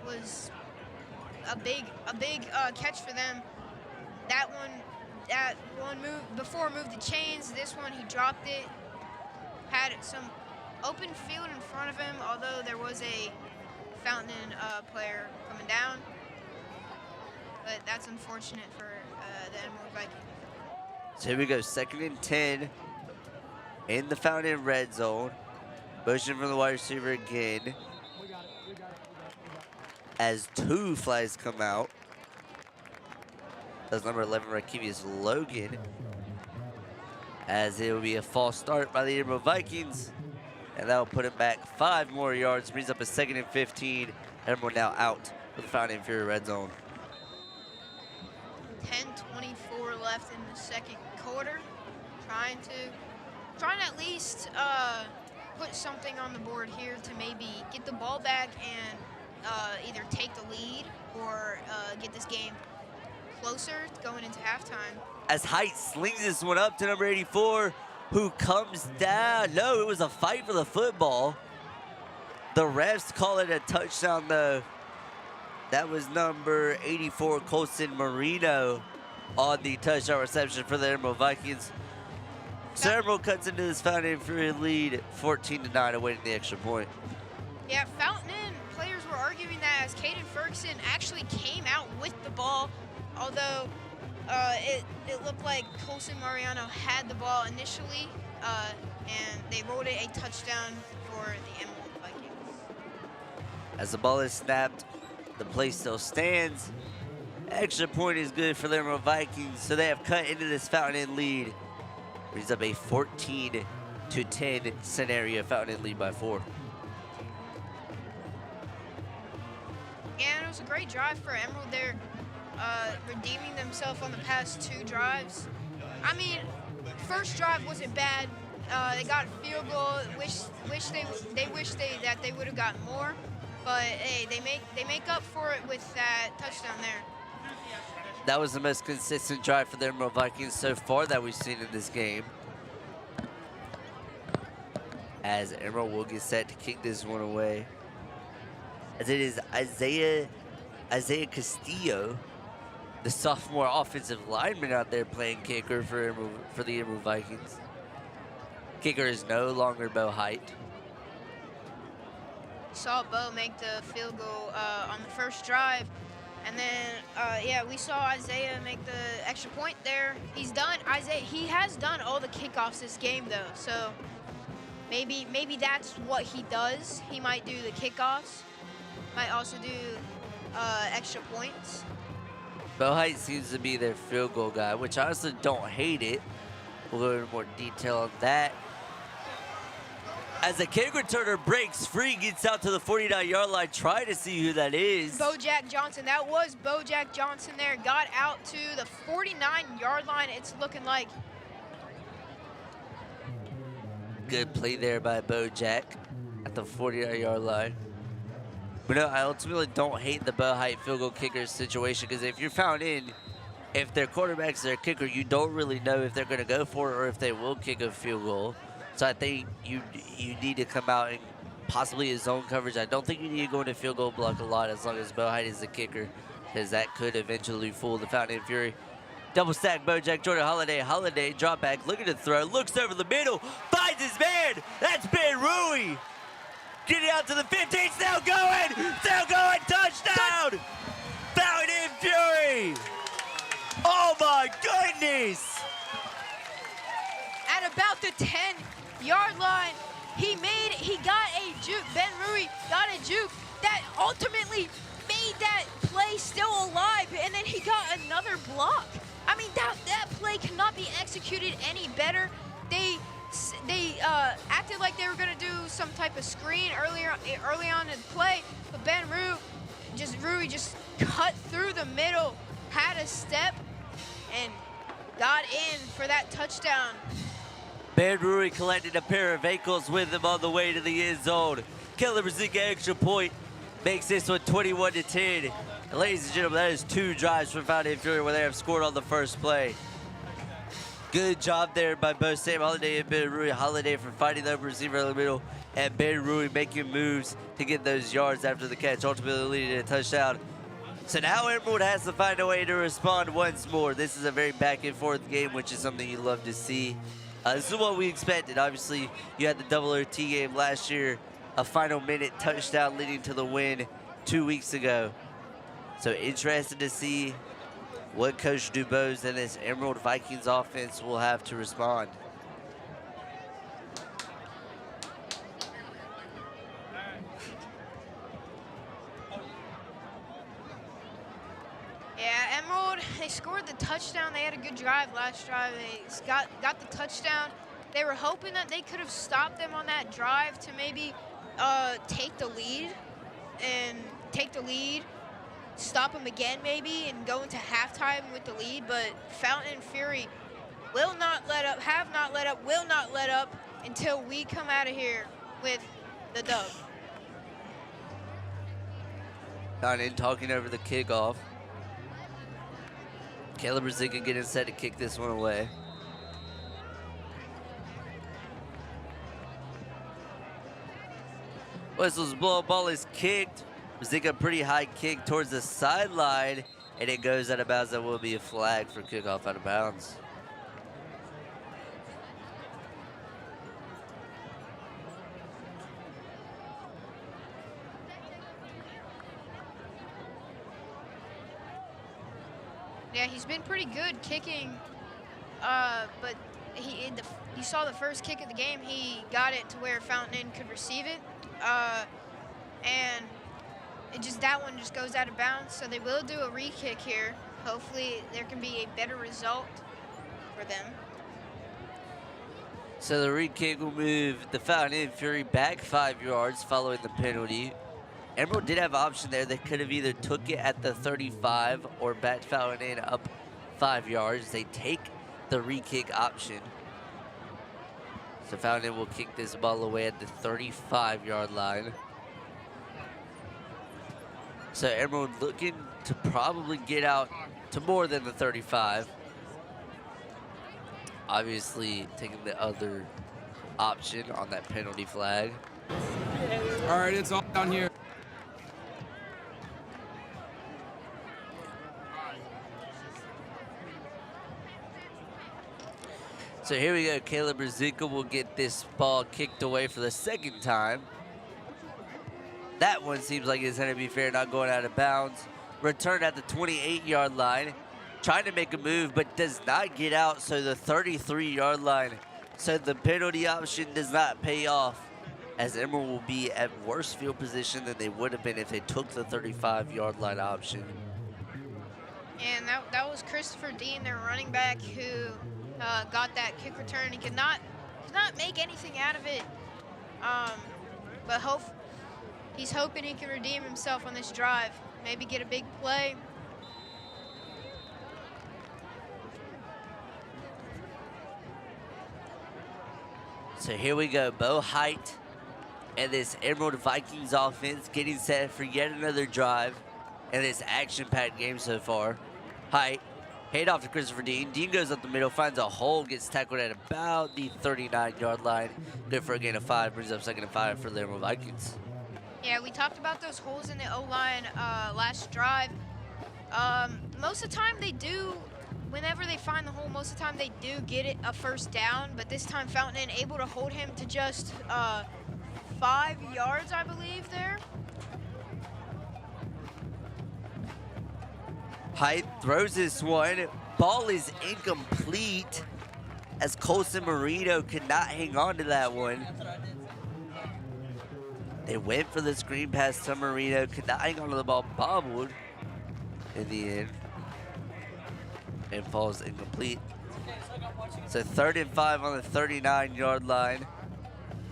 was a big catch for them. That one moved the chains. This one he dropped it. Had some open field in front of him, although there was a Fountain player coming down. But that's unfortunate for the Emerald Vikings. So here we go, 2nd and 10 in the Fountain red zone. Motion from the wide receiver again. As 2 flags come out. That's number 11, Rakevius Logan. As it will be a false start by the Emerald Vikings. And that will put him back 5 more yards. Brings up a 2nd and 15. Emerald now out for the Fountain Fury red zone. 10:24 left in the second quarter. Trying to at least put something on the board here to maybe get the ball back and either take the lead or get this game closer going into halftime. As Height slings this one up to number 84, who comes down. No, it was a fight for the football. The refs call it a touchdown, though. That was number 84, Colson Marino, on the touchdown reception for the Emerald Vikings. So Emerald cuts into this Fountain Fury lead, 14-9, awaiting the extra point. Yeah, Fountain players arguing that as Caden Ferguson actually came out with the ball, although it looked like Colson Mariano had the ball initially, and they rolled it a touchdown for the Emerald Vikings. As the ball is snapped, the play still stands. Extra point is good for the Emerald Vikings, so they have cut into this Fountain Inn lead. Brings up a 14-10 scenario. Fountain Inn lead by 4. And it was a great drive for Emerald. They're redeeming themselves on the past 2 drives. I mean, first drive wasn't bad. They got a field goal. They wish that they would have gotten more, but hey, they make up for it with that touchdown there. That was the most consistent drive for the Emerald Vikings so far that we've seen in this game. As Emerald will get set to kick this one away. As it is Isaiah Castillo, the sophomore offensive lineman out there playing kicker for the Emerald Vikings. Kicker is no longer Bo Height. Saw Bo make the field goal on the first drive. And then, yeah, we saw Isaiah make the extra point there. He's done. He has done all the kickoffs this game, though. So maybe that's what he does. He might do the kickoffs. Might also do extra points. Bo Height seems to be their field goal guy, which I honestly don't hate it. We'll go into more detail on that. As the kick returner breaks free, gets out to the 49-yard line, try to see who that is. Bojack Johnson. That was Bojack Johnson there. Got out to the 49-yard line, it's looking like. Good play there by Bojack at the 49-yard line. But no, I ultimately don't hate the Bo Height field goal kicker situation, because if you're found in, if their quarterback's their kicker, you don't really know if they're going to go for it or if they will kick a field goal. So I think you need to come out and possibly a zone coverage. I don't think you need to go into field goal block a lot as long as Bo Height is the kicker, because that could eventually fool the Fountain Inn Fury. Double stack Bojack, Jordan Holiday, drop back, looking to throw, looks over the middle, finds his man. That's Ben Rui. Getting out to the 15, still going, touchdown! Fountain Inn Fury. Oh my goodness. At about the 10-yard line, he got a juke. Ben Rui got a juke that ultimately made that play still alive, and then he got another block. I mean, that play cannot be executed any better. They acted like they were gonna do some type of screen early on in the play, but Ben Rui just cut through the middle, had a step, and got in for that touchdown. Ben Rui collected a pair of ankles with him on the way to the end zone. Caleb Razika extra point makes this one 21-10. And ladies and gentlemen, that is 2 drives for Fountain Inn Fury where they have scored on the first play. Good job there by both Sam Holiday and Ben Rui. Holiday for fighting the open receiver in the middle, and Ben Rui making moves to get those yards after the catch, ultimately leading to a touchdown. So now Emerald has to find a way to respond once more. This is a very back and forth game, which is something you love to see. This is what we expected. Obviously, you had the double OT game last year, a final minute touchdown leading to the win 2 weeks ago. So interested to see what Coach Dubose and this Emerald Vikings offense will have to respond. Yeah, Emerald, they scored the touchdown. They had a good drive last drive. They got the touchdown. They were hoping that they could have stopped them on that drive to maybe take the lead, stop them again maybe, and go into halftime with the lead. But Fountain Inn Fury will not let up, have not let up, will not let up until we come out of here with the dub. Fountain Inn talking over the kickoff. Caleb Razika getting set to kick this one away. Whistles blow, ball is kicked. Razika pretty high kick towards the sideline, and it goes out of bounds. That will be a flag for kickoff out of bounds. Yeah, he's been pretty good kicking, but you saw the first kick of the game. He got it to where Fountain Inn could receive it, and that one just goes out of bounds. So they will do a re-kick here. Hopefully, there can be a better result for them. So the re-kick will move the Fountain Inn Fury back 5 yards following the penalty. Emerald did have an option there. They could have either took it at the 35 or bat Fountain Inn up 5 yards. They take the re-kick option. So Fountain Inn will kick this ball away at the 35-yard line. So Emerald looking to probably get out to more than the 35. Obviously taking the other option on that penalty flag. All right, it's all down here. So here we go. Caleb Rizika will get this ball kicked away for the second time. That one seems like it's going to be fair, not going out of bounds. Return at the 28-yard line. Trying to make a move, but does not get out, so the 33-yard line. So the penalty option does not pay off, as Emerald will be at worse field position than they would have been if they took the 35-yard line option. And that was Christopher Dean, their running back, who got that kick return. He could not make anything out of it, but he's hoping he can redeem himself on this drive, maybe get a big play. So here we go, Bo Height and this Emerald Vikings offense getting set for yet another drive in this action-packed game so far. Height, hand off to Christopher Dean. Dean goes up the middle, finds a hole, gets tackled at about the 39-yard line. Good for a gain of 5, brings up 2nd and 5 for the Emerald Vikings. Yeah, we talked about those holes in the O-line last drive. Most of the time they do, whenever they find the hole, most of the time they do get it a first down, but this time Fountain Inn able to hold him to just 5 yards, I believe, there. Height throws this one. Ball is incomplete as Colson Marino could not hang on to that one. They went for the screen pass to Marino, could not hang on to the ball, bobbled in the end, and falls incomplete. So 3rd and 5 on the 39-yard line.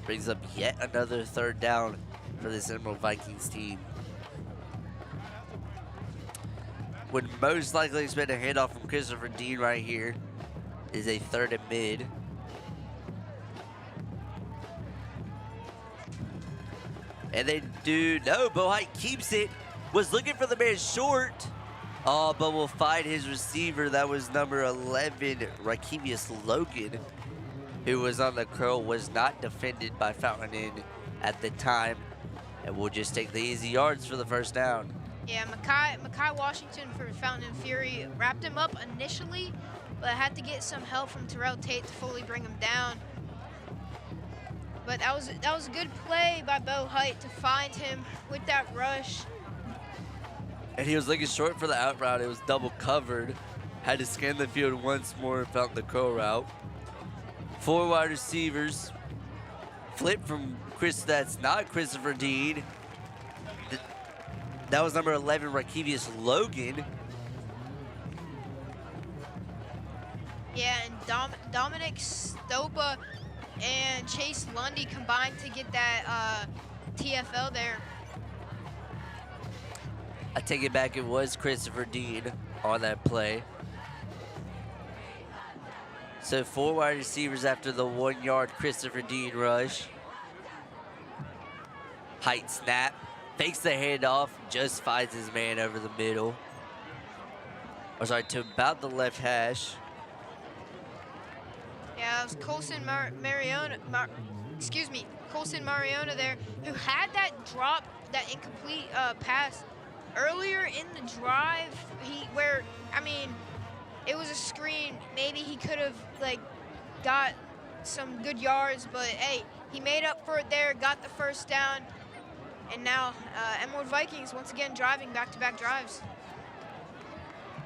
Brings up yet another 3rd down for this Emerald Vikings team. Would most likely expect a handoff from Christopher Dean right here. Is a 3rd and mid. And they do, no, Bo Height keeps it. Was looking for the man short. Oh, but will find his receiver. That was number 11, Rakevius Logan, who was on the curl, was not defended by Fountain Inn at the time. And will just take the easy yards for the first down. Yeah, Makai Washington for Fountain Inn Fury wrapped him up initially, but had to get some help from Terrell Tate to fully bring him down. But that was a good play by Bo Height to find him with that rush. And he was looking short for the out route. It was double covered. Had to scan the field once more and found the curl route. 4 wide receivers. Flip from that's not Christopher Dean. That was number 11, Rakevius Logan. Yeah, and Dominic Stopa and Chase Lundy combined to get that TFL there. I take it back, it was Christopher Dean on that play. So 4 wide receivers after the 1-yard Christopher Dean rush. Height snap, fakes the handoff, just finds his man over the middle. Or sorry, to about the left hash. Yeah, it was Colson Colson Mariona there, who had that drop, that incomplete pass earlier in the drive. It was a screen. Maybe he could have got some good yards, but hey, he made up for it there, got the first down, and now Emerald Vikings once again driving back-to-back drives.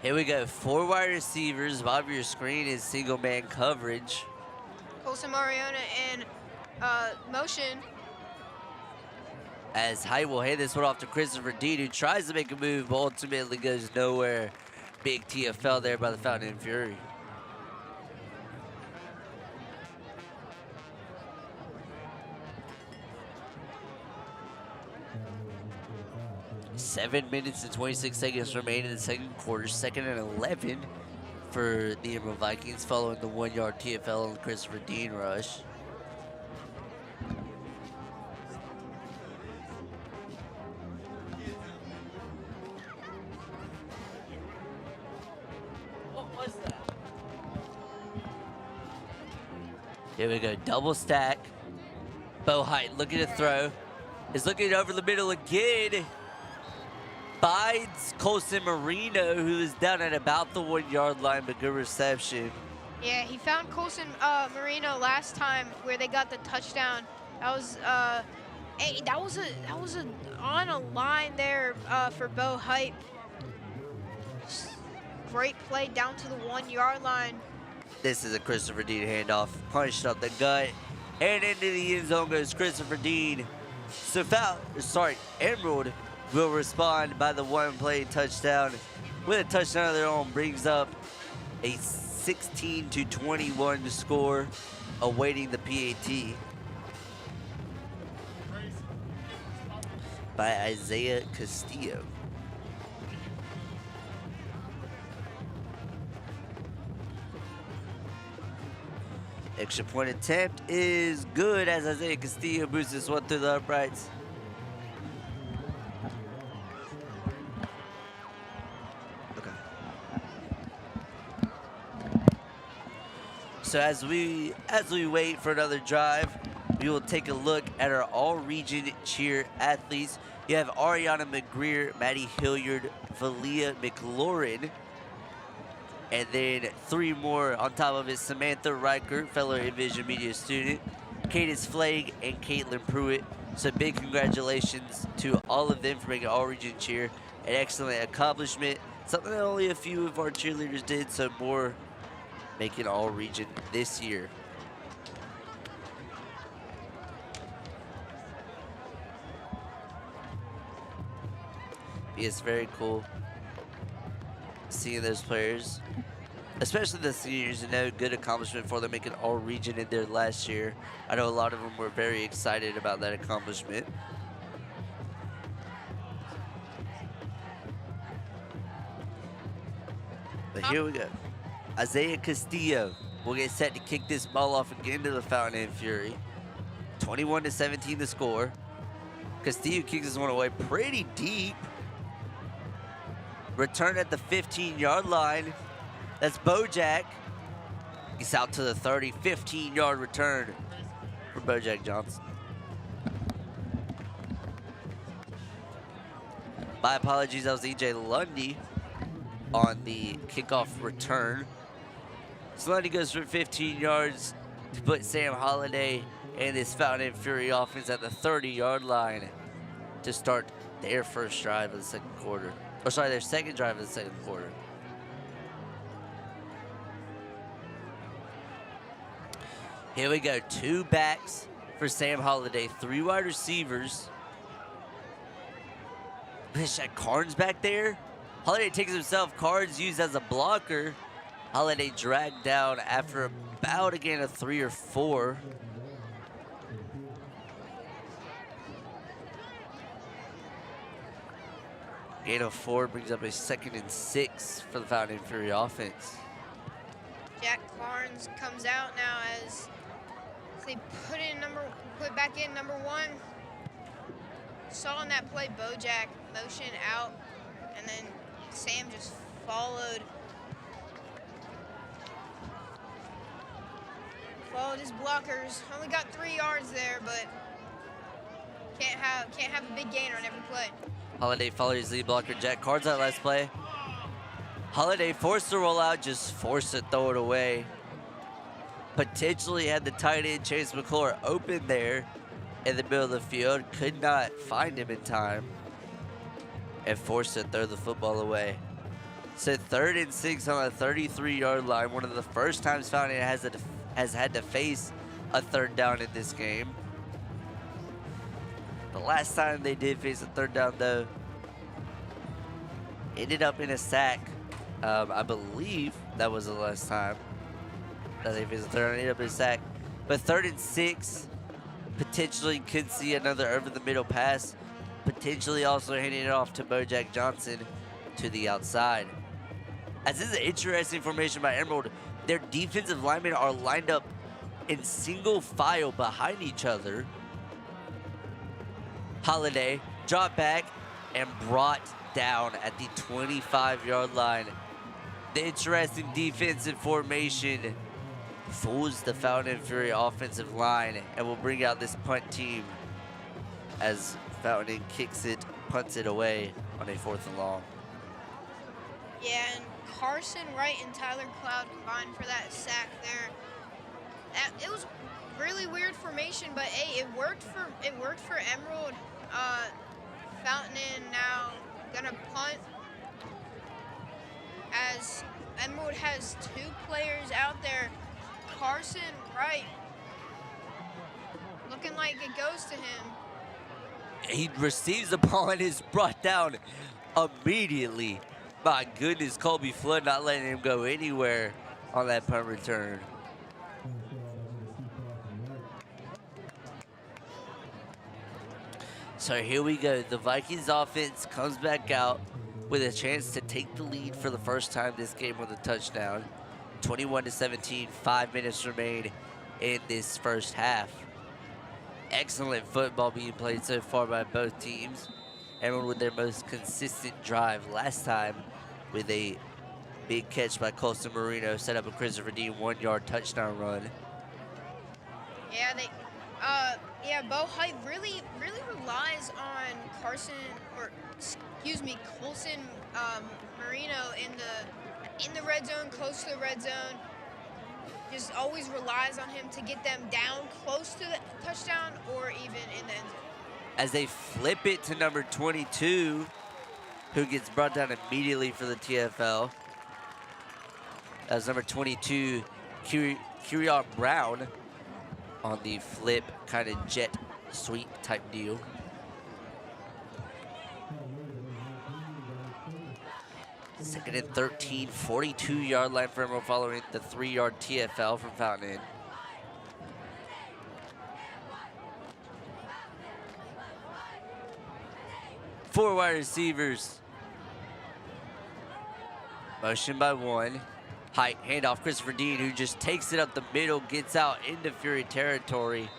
Here we go. 4 wide receivers. Bottom of your screen is single man coverage. Colson Mariona in motion. As Height will hand this one off to Christopher Dean, who tries to make a move, but ultimately goes nowhere. Big TFL there by the Fountain and Fury. Seven minutes and 26 seconds remain in the second quarter. 2nd and 11 for the Emerald Vikings following the 1-yard TFL and Christopher Dean rush. Here we go, double stack. Bo Height looking to throw. Is looking over the middle again. Finds Colson Marino, who is down at about the 1-yard line, but good reception. Yeah, he found Colson Marino last time where they got the touchdown. That was that was on a line there for Bo Height. Great play down to the 1-yard line. This is a Christopher Dean handoff. Punched up the gut. And into the end zone goes Christopher Dean. So Emerald will respond by the 1-play touchdown. With a touchdown of their own, brings up a 16-21 score, awaiting the PAT by Isaiah Castillo. Extra point attempt is good as Isaiah Castillo boosts this one through the uprights. Okay. So as we wait for another drive, we will take a look at our all-region cheer athletes. You have Ariana McGreer, Maddie Hilliard, Valia McLaurin, and then 3 more on top of it: Samantha Riker, fellow Envision Media student, Cadence Flagg, and Caitlin Pruitt. So big congratulations to all of them for making all-region cheer. An excellent accomplishment. Something that only a few of our cheerleaders did, so more making all-region this year. It's very cool seeing those players, especially the seniors, good accomplishment for them making all region in their last year. I know a lot of them were very excited about that accomplishment. But here we go. Isaiah Castillo will get set to kick this ball off again to the Fountain and Fury. 21-17 the score. Castillo kicks this one away pretty deep. Return at the 15-yard line. That's Bojack. He's out to the 30, 15-yard return for Bojack Johnson. My apologies, that was EJ Lundy on the kickoff return. So Lundy goes for 15 yards to put Sam Holiday and this Fountain and Fury offense at the 30-yard line to start their first drive of the second quarter. Or sorry, their second drive of the second quarter. Here we go, 2 backs for Sam Holiday, 3 wide receivers. Is that Carnes back there? Holiday takes himself, Carnes used as a blocker. Holiday dragged down after about a gain of 3 or 4. Gain of 4 brings up a 2nd and 6 for the Fountain and Fury offense. Jack Carnes comes out now as they put back in number 1. Saw on that play Bojack motion out, and then Sam just followed his blockers. Only got 3 yards there, but can't have a big gain on every play. Holiday followed his lead blocker, Jack Carnes, that last play. Holiday forced the rollout, just forced to throw it away. Potentially had the tight end Chase McClure open there in the middle of the field. Could not find him in time and forced to throw the football away. So 3rd and 6 on a 33-yard line. One of the first times Fountain has had to face a 3rd down in this game. The last time they did face a 3rd down, though, ended up in a sack. I believe that was the last time that they faced a 3rd down, ended up in a sack. But 3rd and 6, potentially could see another over-the-middle pass, potentially also handing it off to Bojack Johnson to the outside. As this is an interesting formation by Emerald, their defensive linemen are lined up in single file behind each other. Holiday dropped back and brought down at the 25-yard line. The interesting defensive formation fools the Fountain Fury offensive line and will bring out this punt team as Fountain punts it away on a 4th and long. Yeah, and Carson Wright and Tyler Cloud combined for that sack there. It was really weird formation, but hey, it worked for Emerald. Fountain now gonna punt as Emerald has 2 players out there. Carson Wright looking like it goes to him. He receives the ball and is brought down immediately. My goodness, Colby Flood not letting him go anywhere on that punt return. So here we go. The Vikings offense comes back out with a chance to take the lead for the first time this game with a touchdown. 21-17, 5 minutes remain in this first half. Excellent football being played so far by both teams. Emerald with their most consistent drive last time with a big catch by Colson Marino, set up a Christopher Dean 1-yard touchdown run. Yeah, Bo Height really relies on Colson Marino in the red zone, close to the red zone. Just always relies on him to get them down close to the touchdown or even in the end zone. As they flip it to number 22, who gets brought down immediately for the TFL. That's number 22, Kyrion Brown, on the flip, kind of jet sweep type deal. Second and 13, 42-yard line for Emerald following the 3-yard TFL from Fountain. Four wide receivers. Motion by one. Height, handoff, Christopher Dean, who just takes it up the middle, gets out into Fury territory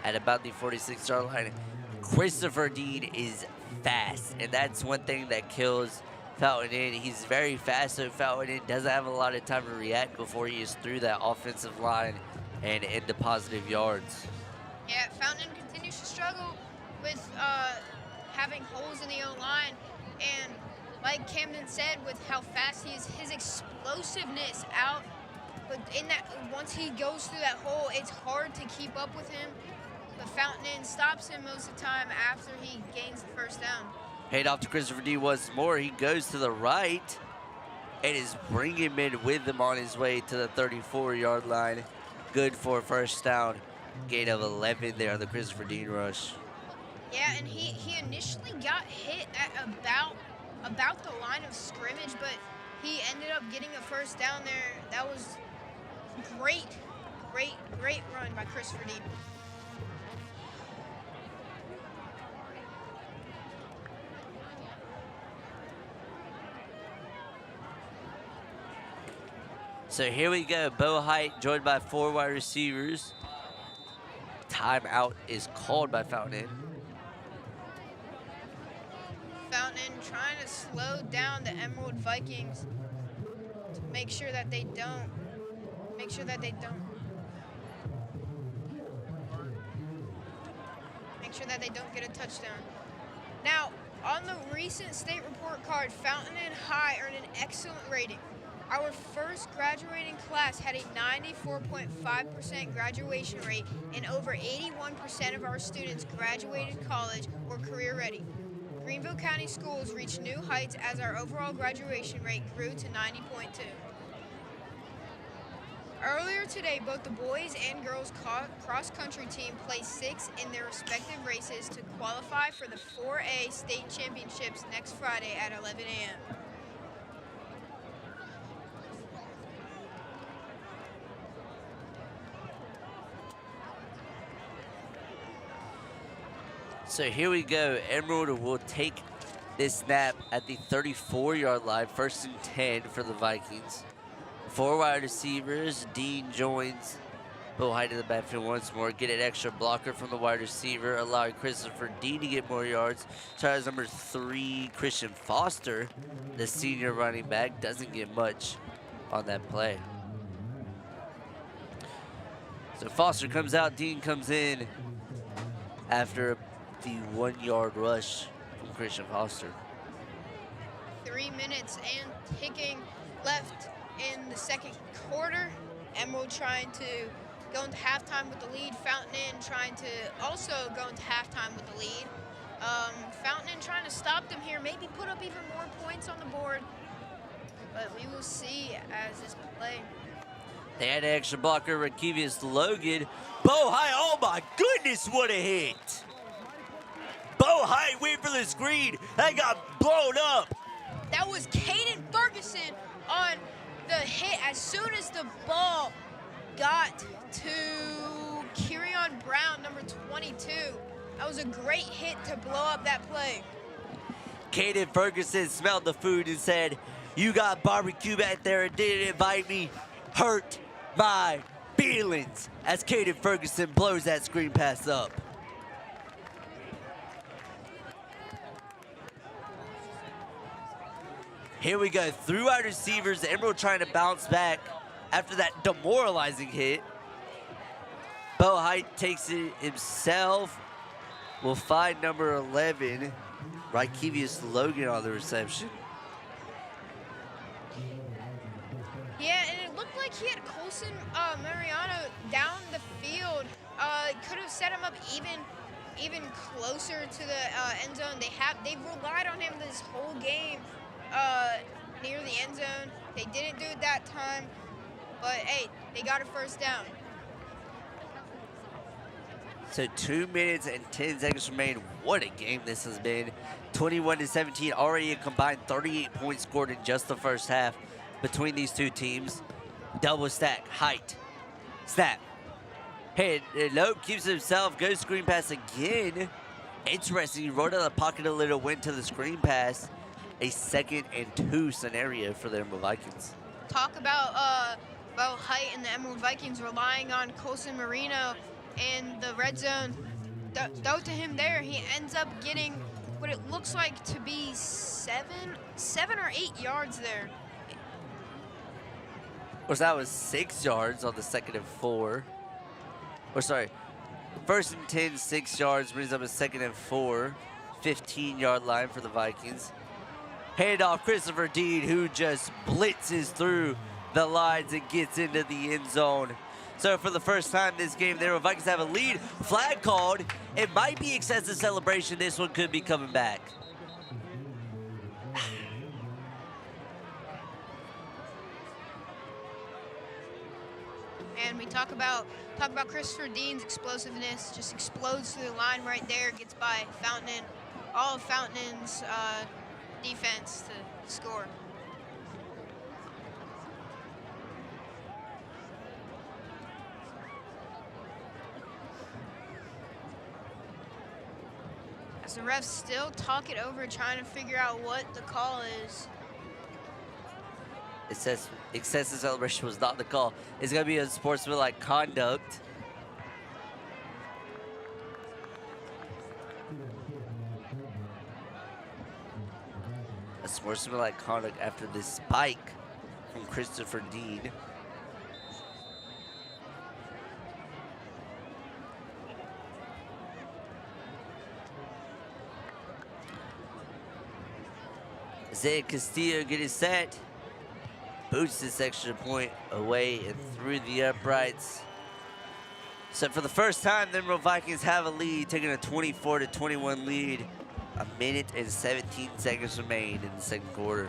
at about the 46-yard line. Christopher Dean is fast, and that's one thing that kills Fountain in. He's very fast, so Fountain doesn't have a lot of time to react before he is through that offensive line and into positive yards. Yeah, Fountain continues to struggle with having holes in the O-line, and like Camden said, with how fast he is, his explosiveness out, but in that, once he goes through that hole, it's hard to keep up with him. But Fountain stops him most of the time after he gains the first down. Hand off to Christopher D once more. He goes to the right and is bringing him with him on his way to the 34-yard line. Good for a first down. Gain of 11 there on the Christopher Dean rush. Yeah, and he initially got hit at about the line of scrimmage, but he ended up getting a first down there. That was great run by Christopher Dean. So here we go. Bo Height joined by 4 wide receivers. Timeout is called by Fountain. Fountain trying to slow down the Emerald Vikings to make sure that they don't get a touchdown. Now, on the recent state report card, Fountain and High earned an excellent rating. Our first graduating class had a 94.5% graduation rate, and over 81% of our students graduated college or career ready. Greenville County Schools reached new heights as our overall graduation rate grew to 90.2. Earlier today, both the boys and girls cross-country team placed 6th in their respective races to qualify for the 4A state championships next Friday at 11 a.m. So here we go. Emerald will take this snap at the 34-yard line, 1st and 10 for the Vikings. 4 wide receivers. Dean joins Bo Height in the backfield once more. Get an extra blocker from the wide receiver, allowing Christopher Dean to get more yards. Tries number 3, Christian Foster, the senior running back, doesn't get much on that play. So Foster comes out, Dean comes in after the 1-yard rush from Christian Foster. 3 minutes and ticking left in the second quarter. Emerald trying to go into halftime with the lead. Fountain Inn trying to also go into halftime with the lead. Fountain Inn trying to stop them here, maybe put up even more points on the board. But we will see as this play. They had an extra blocker, Rakevius Logan. Bo Height, oh my goodness, what a hit! Bo Height went for the screen. That got blown up. That was Caden Ferguson on the hit as soon as the ball got to Kirion Brown, number 22. That was a great hit to blow up that play. Caden Ferguson smelled the food and said, "You got barbecue back there and didn't invite me. Hurt my feelings," as Caden Ferguson blows that screen pass up. Here we go, through our receivers. Emerald trying to bounce back after that demoralizing hit. Bo Height takes it himself. We'll find number 11, Rakevius Logan, on the reception. Yeah, and it looked like he had Colson Mariano down the field. Could have set him up even closer to the end zone. They've relied on him this whole game near the end zone. They didn't do it that time, but hey, they got a first down. So 2 minutes and 10 seconds remain. What a game this has been. 21-17, already a combined 38 points scored in just the first half between these two teams. Double stack, Height, snap. Hey, nope, keeps it himself, goes screen pass again. Interesting, he rolled out of the pocket a little, went to the screen pass. A 2nd and 2 scenario for the Emerald Vikings. Talk about Height and the Emerald Vikings relying on Colson Marino in the red zone. Throw to him there. He ends up getting what it looks like to be 7 or 8 yards there. Or that was 6 yards on the 2nd and 4. Or sorry, 1st and 10, 6 yards, brings up a 2nd and 4. 15-yard line for the Vikings. Handoff, Christopher Dean, who just blitzes through the lines and gets into the end zone. So for the first time this game, the Emerald Vikings have a lead. Flag called. It might be excessive celebration. This one could be coming back. And we talk about Christopher Dean's explosiveness. Just explodes through the line right there. Gets by Fountain Inn. All of Fountain Inn's defense to score. As the refs still talk it over, trying to figure out what the call is. It says excessive celebration was not the call. It's going to be a sportsmanlike conduct. A sportsmanlike conduct after this spike from Christopher Dean. Isaiah Castillo getting set. Boots this extra point away and through the uprights. So for the first time, the Emerald Vikings have a lead, taking a 24-21 lead A minute and 17 seconds remain in the second quarter.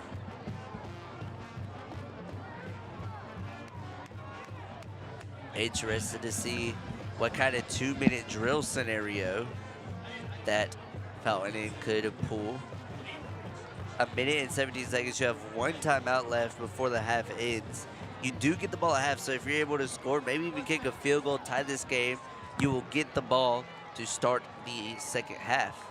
Interested to see what kind of 2-minute drill scenario that Fountain Inn could pull. A minute and 17 seconds. You have one timeout left before the half ends. You do get the ball at half, so if you're able to score, maybe even kick a field goal, tie this game, you will get the ball to start the second half.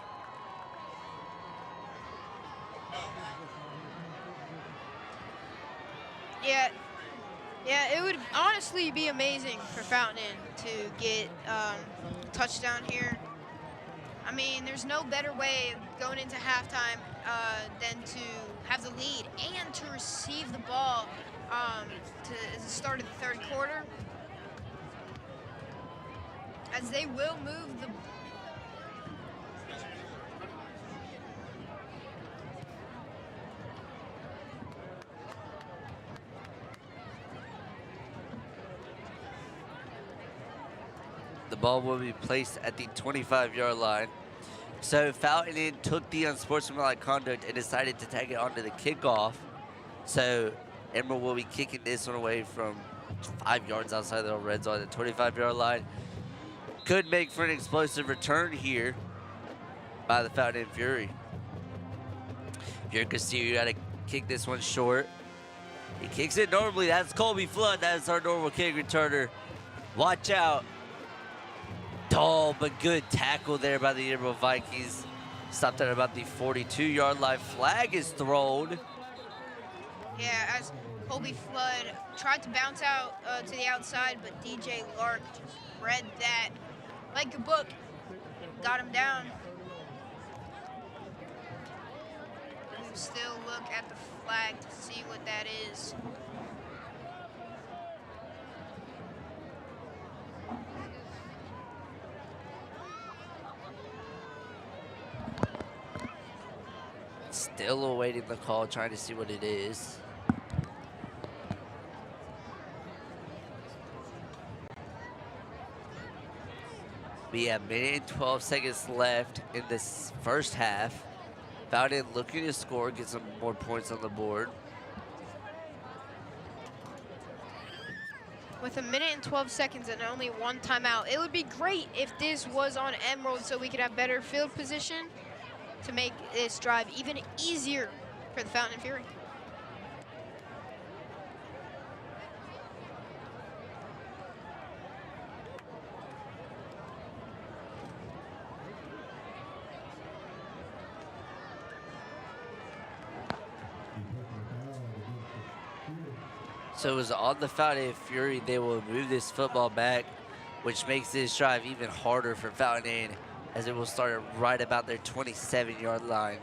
Yeah, it would honestly be amazing for Fountain Inn to get a touchdown here. I mean, there's no better way of going into halftime than to have the lead and to receive the ball to the start of the third quarter, as they will move the. The ball will be placed at the 25-yard line. So Fountain Inn took the unsportsmanlike conduct and decided to tag it onto the kickoff. So Emerald will be kicking this one away from 5 yards outside the red zone, the 25-yard line. Could make for an explosive return here by the Fountain Inn Fury. Fury Castillo got to kick this one short. He kicks it normally. That's Colby Flood. That's our normal kick returner. Watch out. Dull but good tackle there by the Emerald Vikings. Stopped at about the 42-yard line. Flag is thrown. Yeah, as Colby Flood tried to bounce out to the outside, but DJ Lark just read that like a book. Got him down. We'll still look at the flag to see what that is. Still awaiting the call, trying to see what it is. We have a minute and 12 seconds left in this first half. Fountain looking to score, get some more points on the board. With a minute and 12 seconds and only one timeout, it would be great if this was on Emerald so we could have better field position to make this drive even easier for the Fountain Inn Fury. So it was on the Fountain Inn Fury. They will move this football back, which makes this drive even harder for Fountain Inn, as it will start right about their 27-yard line.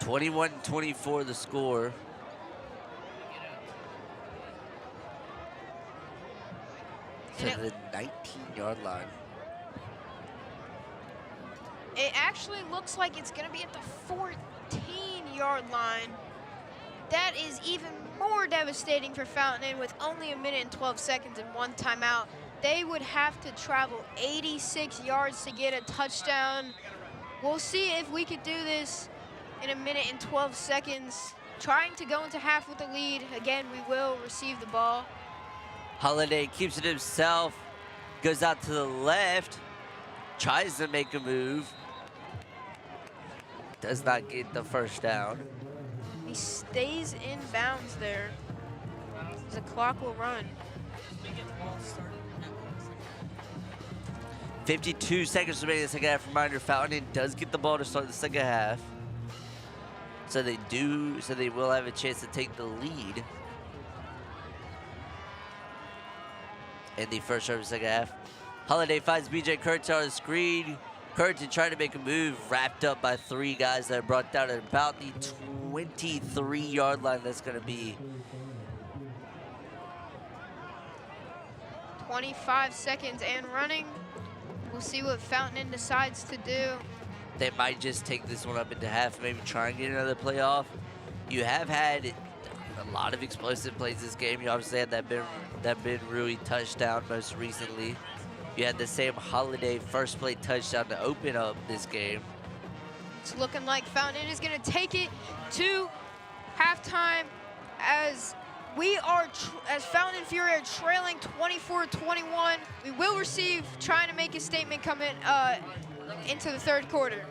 (21-24) the score. To the 19-yard line. It actually looks like it's going to be at the 14-yard line. That is even more devastating for Fountain Inn with only a minute and 12 seconds and one timeout. They would have to travel 86 yards to get a touchdown. We'll see if we could do this in a minute and 12 seconds. Trying to go into half with the lead. Again, we will receive the ball. Holiday keeps it himself, goes out to the left, tries to make a move, does not get the first down. He stays in bounds there. The clock will run. 52 seconds remaining in the second half. Reminder, Fountain Inn does get the ball to start the second half. So they will have a chance to take the lead in the first half of the second half. Holiday finds BJ Curtin on the screen. Curtin trying to make a move, wrapped up by 3 guys that are brought down at about the 23-yard line. That's going to be 25 seconds and running. We'll see what Fountain Inn decides to do. they might just take this one up into half, maybe try and get another playoff. You have had a lot of explosive plays this game. You obviously had that Ben Rui touchdown most recently. You had the same Holiday first play touchdown to open up this game. It's looking like Fountain is going to take it to halftime as as Fountain Fury are trailing 24-21. We will receive, trying to make a statement coming into the third quarter.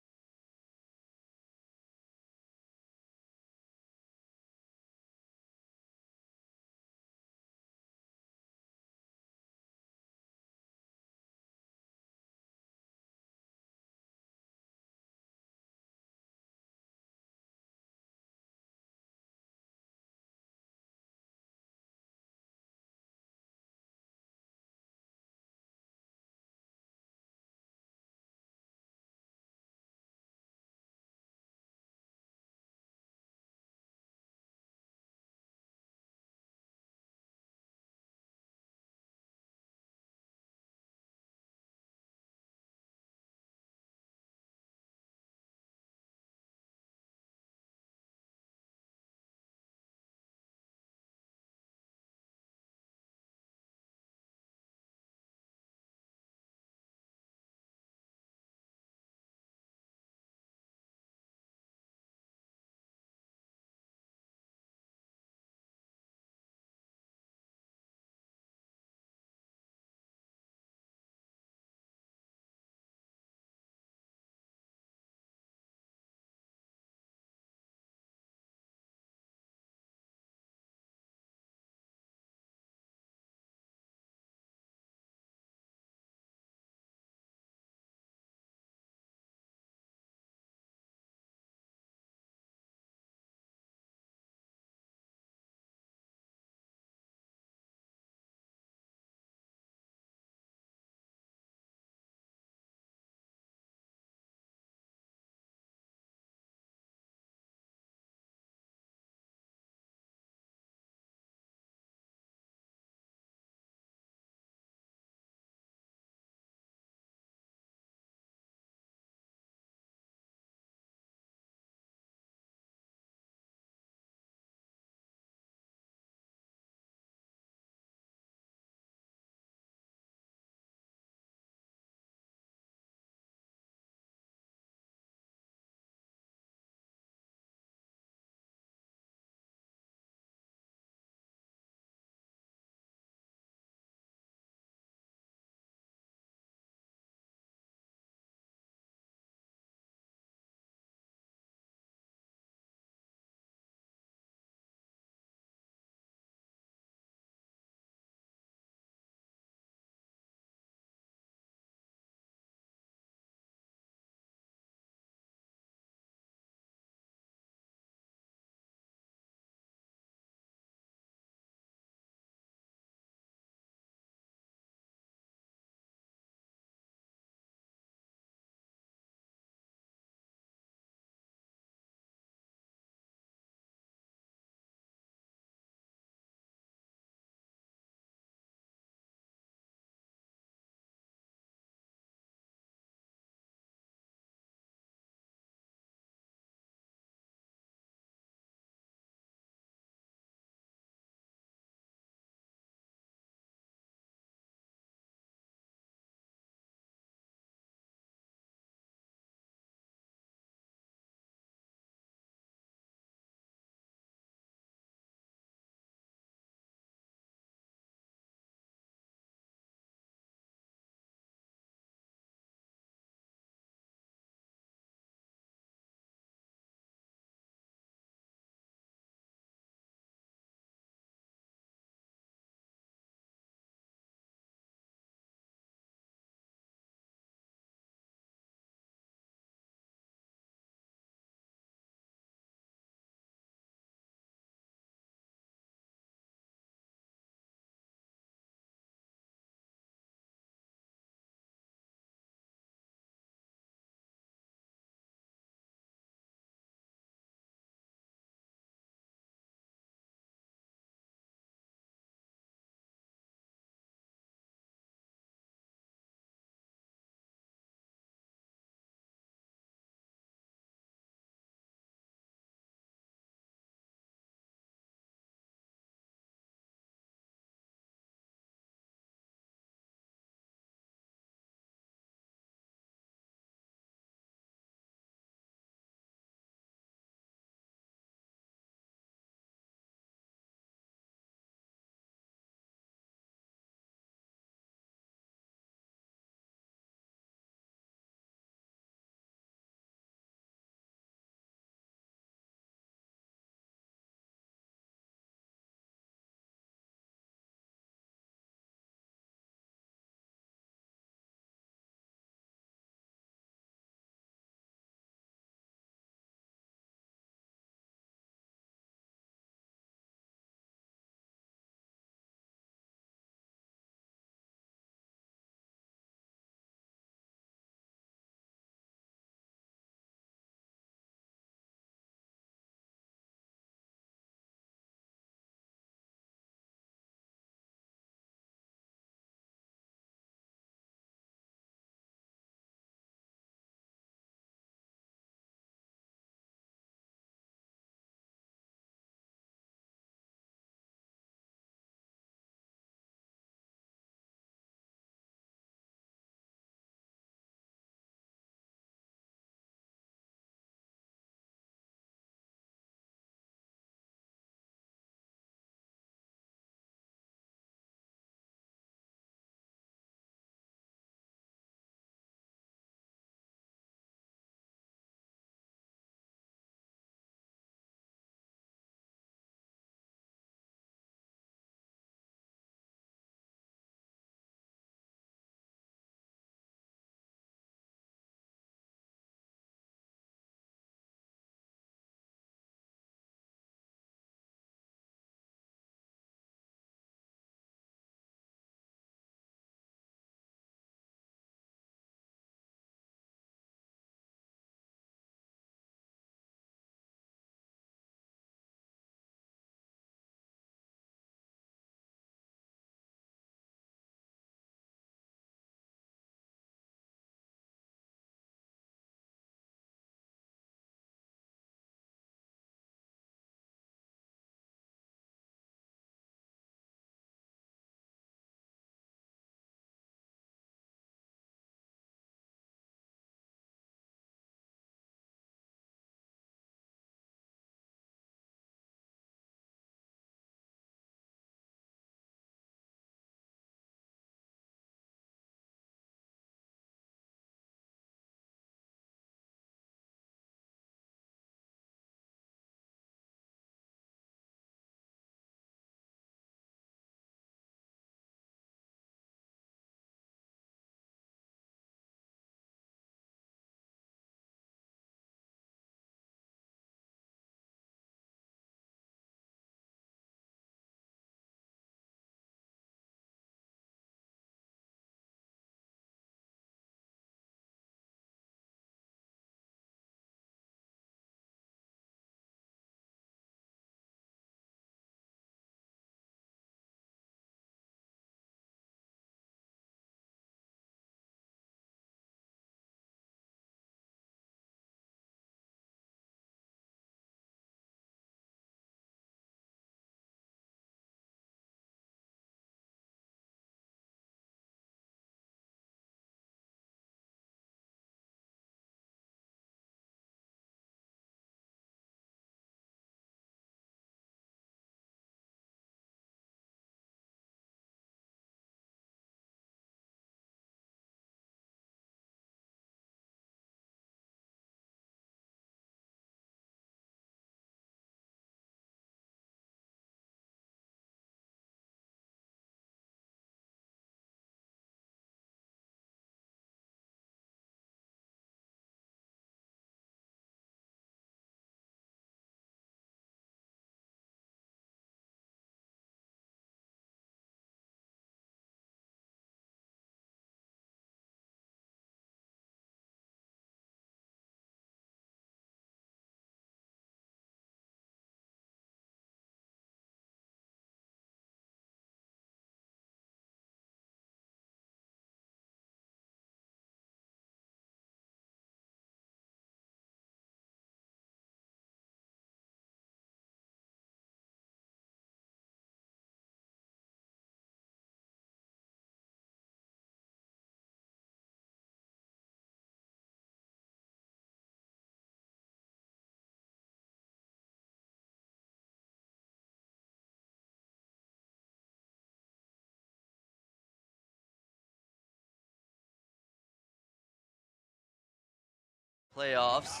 playoffs.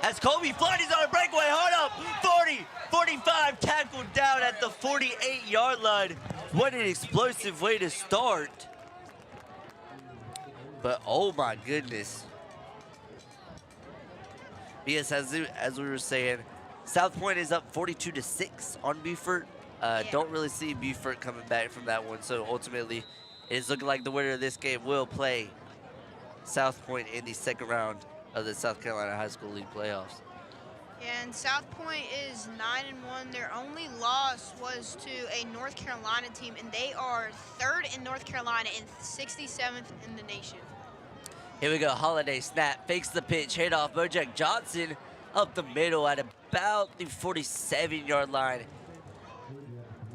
As Kobe Flighty's on a breakaway, hold up, 40, 45, tackled down at the 48-yard line. What an explosive way to start. But oh my goodness. Yes, as we were saying, South Point is up 42-6 on Beaufort. Don't really see Beaufort coming back from that one, so ultimately it's looking like the winner of this game will play South Point in the second round of the South Carolina High School League playoffs. And South Point is 9-1. Their only loss was to a North Carolina team, and they are 3rd in North Carolina and 67th in the nation. Here we go, Holiday snap, fakes the pitch, hit off Bojack Johnson up the middle at about the 47-yard line.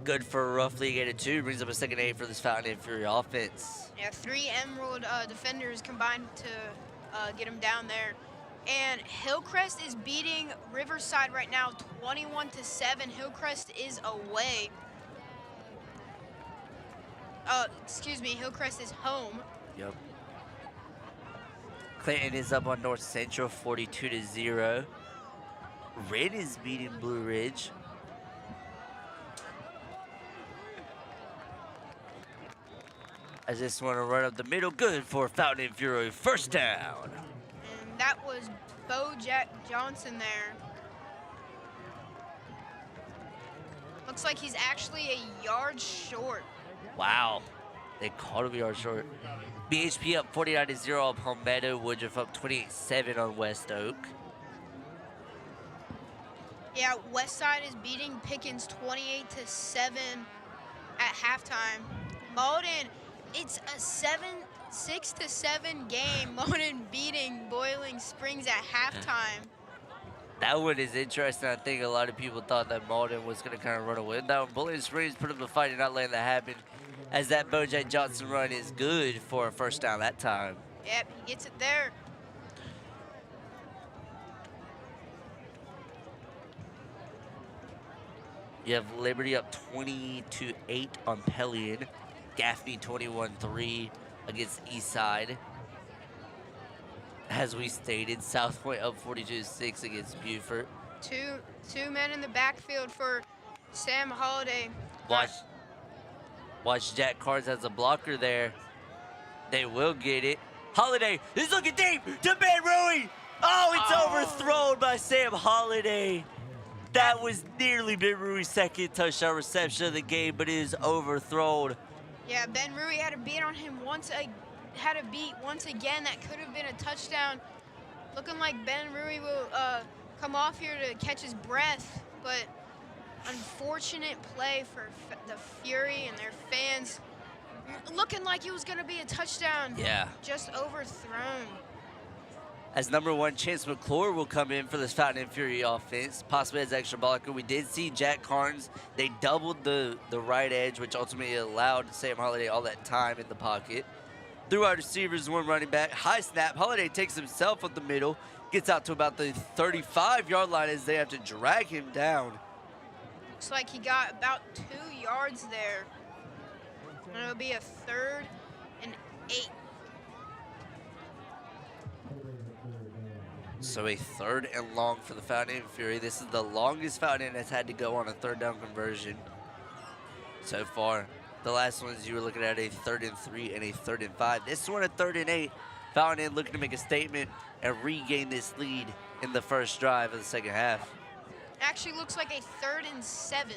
Good for roughly a gain of 2, brings up a second 8 for this Fountain and Fury offense. Yeah, 3 Emerald defenders combined to get him down there. And Hillcrest is beating Riverside right now 21-7. Hillcrest is away. Excuse me, Hillcrest is home. Yep. Clinton is up on North Central 42-0. Red is beating Blue Ridge. I just want to run up the middle. Good for Fountain and Fury. First down. And that was Bojack Johnson there. Looks like he's actually a yard short. Wow. They called him a yard short. BHP up 49-0 on Palmetto. Woodruff up 28-7 on West Oak. Yeah, Westside is beating Pickens 28-7 at halftime. Malden, it's a 6-7 game. Malden beating Boiling Springs at halftime. That one is interesting. I think a lot of people thought that Malden was going to kind of run away. That one, Boiling Springs put up the fight and not letting that happen, as that Bojack Johnson run is good for a first down that time. Yep, he gets it there. You have Liberty up 20-8 on Pelion. Gaffney 21-3 against Eastside. As we stated, South Point up 42-6 against Beaufort. Two men in the backfield for Sam Holiday. Watch Jack Cards as a blocker there. They will get it. Holiday is looking deep to Ben Rui. Oh, it's overthrown by Sam Holiday. That was nearly Ben Rui's second touchdown reception of the game, but it is overthrown. Yeah, Ben Rui had a beat on him once again. That could have been a touchdown. Looking like Ben Rui will come off here to catch his breath, but unfortunate play for the Fury and their fans. Looking like it was going to be a touchdown. Yeah. Just overthrown. As number 1, Chance McClure will come in for this Fountain and Fury offense, possibly as extra blocker. We did see Jack Carnes. They doubled the right edge, which ultimately allowed Sam Holiday all that time in the pocket. 3 wide receivers, 1 running back. High snap. Holiday takes himself up the middle, gets out to about the 35-yard line as they have to drag him down. Looks like he got about 2 yards there. And it'll be a 3rd and 8. So a 3rd and long for the Fountain and Fury. This is the longest Fountain has had to go on a 3rd down conversion so far. The last ones you were looking at a 3rd and 3 and a 3rd and 5. This one a 3rd and 8. Fountain looking to make a statement and regain this lead in the first drive of the second half. Actually looks like a 3rd and 7.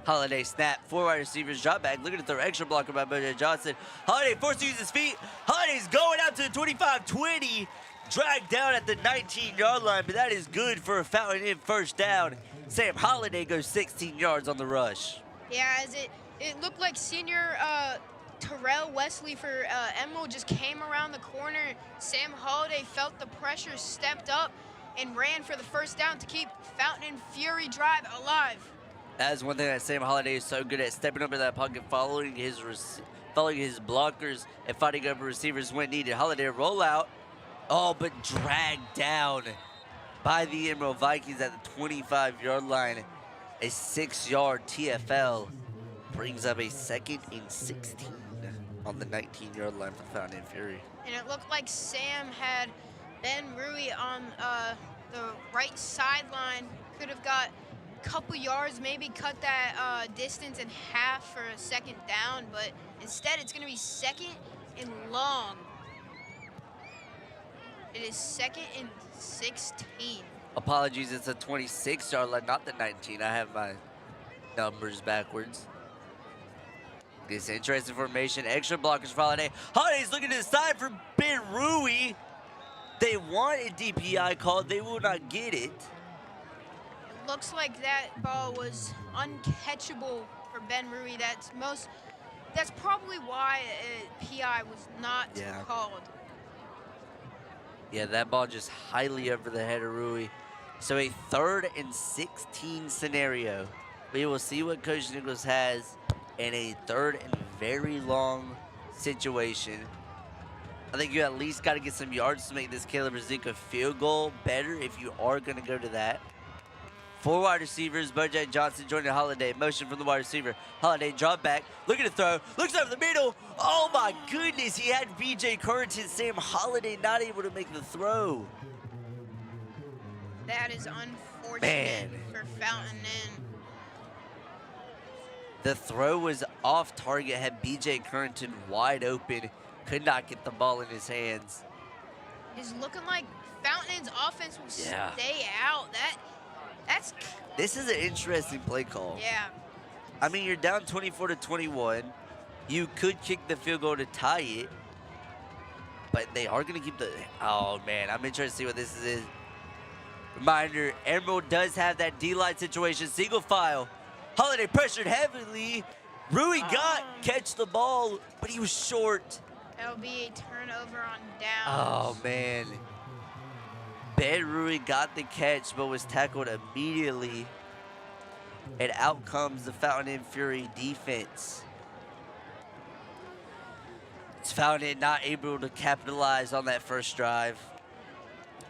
Holiday snap, 4 wide receivers, drop back, looking at the extra blocker by Bojack Johnson. Holiday forced to use his feet. Holiday's going out to the 25-20, dragged down at the 19-yard line, but that is good for a Fountain in first down. Sam Holiday goes 16 yards on the rush. Yeah, as it looked like senior Terrell Wesley for Emerald just came around the corner. Sam Holiday felt the pressure, stepped up, and ran for the first down to keep Fountain and Fury drive alive. That is one thing that Sam Holiday is so good at, stepping up in that pocket, following his blockers, and fighting over receivers when needed. Holiday rollout, but dragged down by the Emerald Vikings at the 25-yard line. A 6-yard TFL brings up a 2nd and 16 on the 19-yard line for Fountain and Fury. And it looked like Sam had Ben Rui on the right sideline. Could have got a couple yards, maybe cut that distance in half for a second down, but instead it's going to be second and long. It is second and 16. Apologies, it's a 26-yard line, not the 19. I have my numbers backwards. This interesting formation. Extra blockers for Holiday. Holiday's looking to the side for Ben Rui. They want a DPI call. They will not get it. It looks like that ball was uncatchable for Ben Rui. That's probably why PI was not called. Yeah, that ball just highly over the head of Rui. So a 3rd and 16 scenario. We will see what Coach Nichols has in a 3rd and very long situation. I think you at least got to get some yards to make this Caleb Razika field goal better if you are going to go to that. 4 wide receivers, Bojack Johnson joining Holiday. Motion from the wide receiver. Holiday drop back, looking to throw, looks over the middle. Oh my goodness, he had BJ Currington. Sam Holiday not able to make the throw. That is unfortunate for Fountain Inn. The throw was off target, had BJ Currington wide open, could not get the ball in his hands. It's looking like Fountain Inn's offense will stay out. This is an interesting play call. Yeah. I mean, you're down 24-21. You could kick the field goal to tie it, but they are going to keep the. Oh man, I'm interested to see what this is. Reminder: Emerald does have that D-line situation. Single file. Holiday pressured heavily. Rui catch the ball, but he was short. That'll be a turnover on downs. Oh man. Ben Rui got the catch, but was tackled immediately. And out comes the Fountain Inn Fury defense. It's Fountain Inn not able to capitalize on that first drive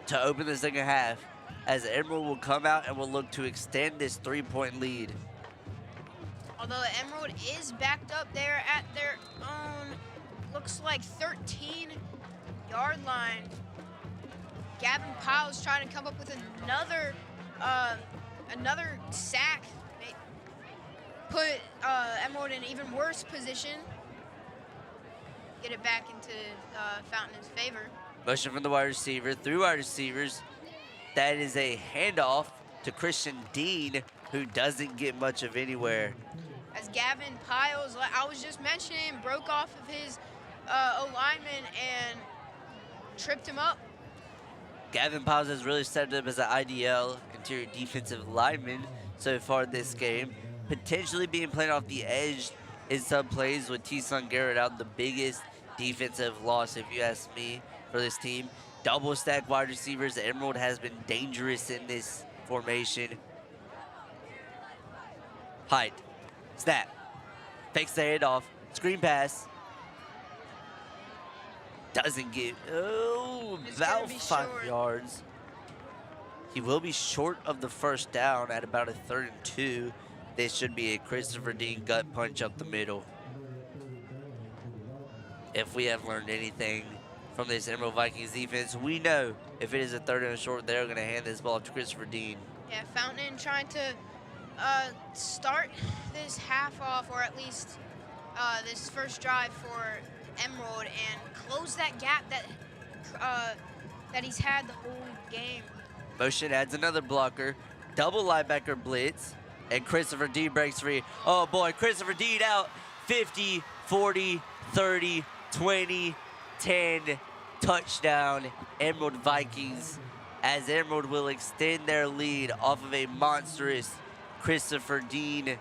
to open the second half, as Emerald will come out and will look to extend this 3-point lead. Although Emerald is backed up there at their own, looks like 13-yard line. Gavin Piles trying to come up with another sack. They put Emerald in an even worse position. Get it back into Fountain's favor. Motion from the wide receiver, 3 wide receivers. That is a handoff to Christian Dean, who doesn't get much of anywhere. As Gavin Piles, I was just mentioning, broke off of his alignment and tripped him up. Gavin Piles has really stepped up as an IDL, interior defensive lineman, so far this game. Potentially being played off the edge in some plays with T-Sun Garrett out, the biggest defensive loss, if you ask me, for this team. Double stack wide receivers. Emerald has been dangerous in this formation. Height. Snap. Fakes the handoff. Screen pass. Doesn't get, about 5 yards. He will be short of the first down at about a 3rd and 2. This should be a Christopher Dean gut punch up the middle. If we have learned anything from this Emerald Vikings defense, we know if it is a 3rd and short, they're going to hand this ball to Christopher Dean. Yeah, Fountain trying to start this half off, or at least this first drive for Emerald, and close that gap that he's had the whole game. Motion adds another blocker. Double linebacker blitz. And Christopher Dean breaks free. Oh boy, Christopher Dean out. 50, 40, 30, 20, 10. Touchdown, Emerald Vikings. As Emerald will extend their lead off of a monstrous Christopher Dean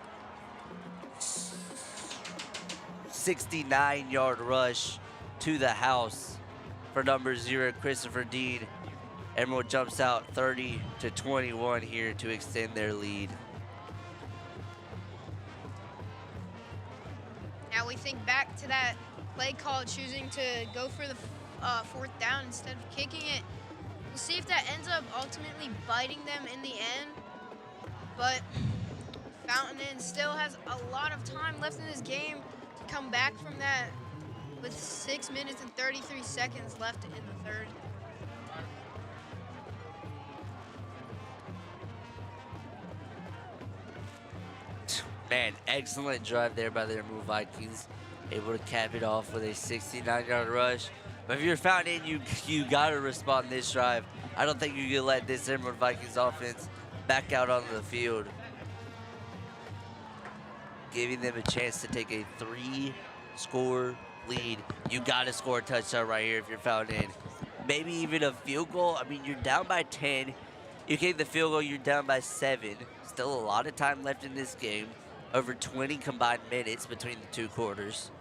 69-yard rush to the house for number 0, Christopher Dean. Emerald jumps out 30-21 here to extend their lead. Now we think back to that play call, choosing to go for the 4th down instead of kicking it. We'll see if that ends up ultimately biting them in the end. But Fountain Inn still has a lot of time left in this game to come back from that with 6 minutes and 33 seconds left in the third. Man, excellent drive there by the Emerald Vikings. Able to cap it off with a 69-yard rush. But if you're Fountain, you gotta respond this drive. I don't think you can let this Emerald Vikings offense back out onto the field, giving them a chance to take a 3-score lead. You gotta score a touchdown right here if you're Fountain. Maybe even a field goal. I mean, you're down by 10. You kick the field goal, you're down by 7. Still a lot of time left in this game. Over 20 combined minutes between the two quarters.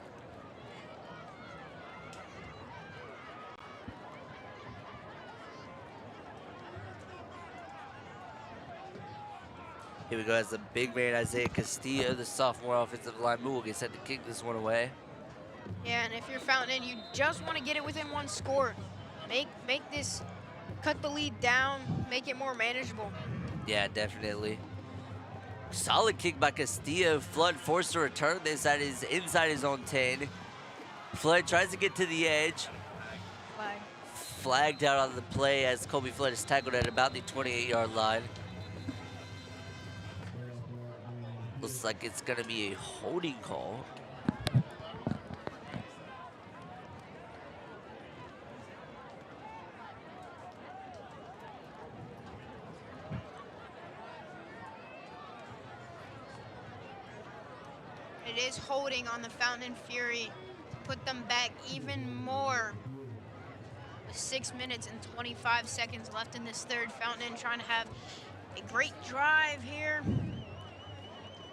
Here we go as the big man Isaiah Castillo, the sophomore offensive lineman, will get set to kick this one away. Yeah, and if you're Fountain, you just want to get it within 1 score. Make this, cut the lead down, make it more manageable. Yeah, definitely. Solid kick by Castillo. Flood forced to return this at his inside his own 10. Flood tries to get to the edge. Flag. Flagged out on the play as Colby Flood is tackled at about the 28-yard line. Looks like it's going to be a holding call. It is holding on the Fountain Fury to put them back even more. With 6 minutes and 25 seconds left in this third, Fountain trying to have a great drive here.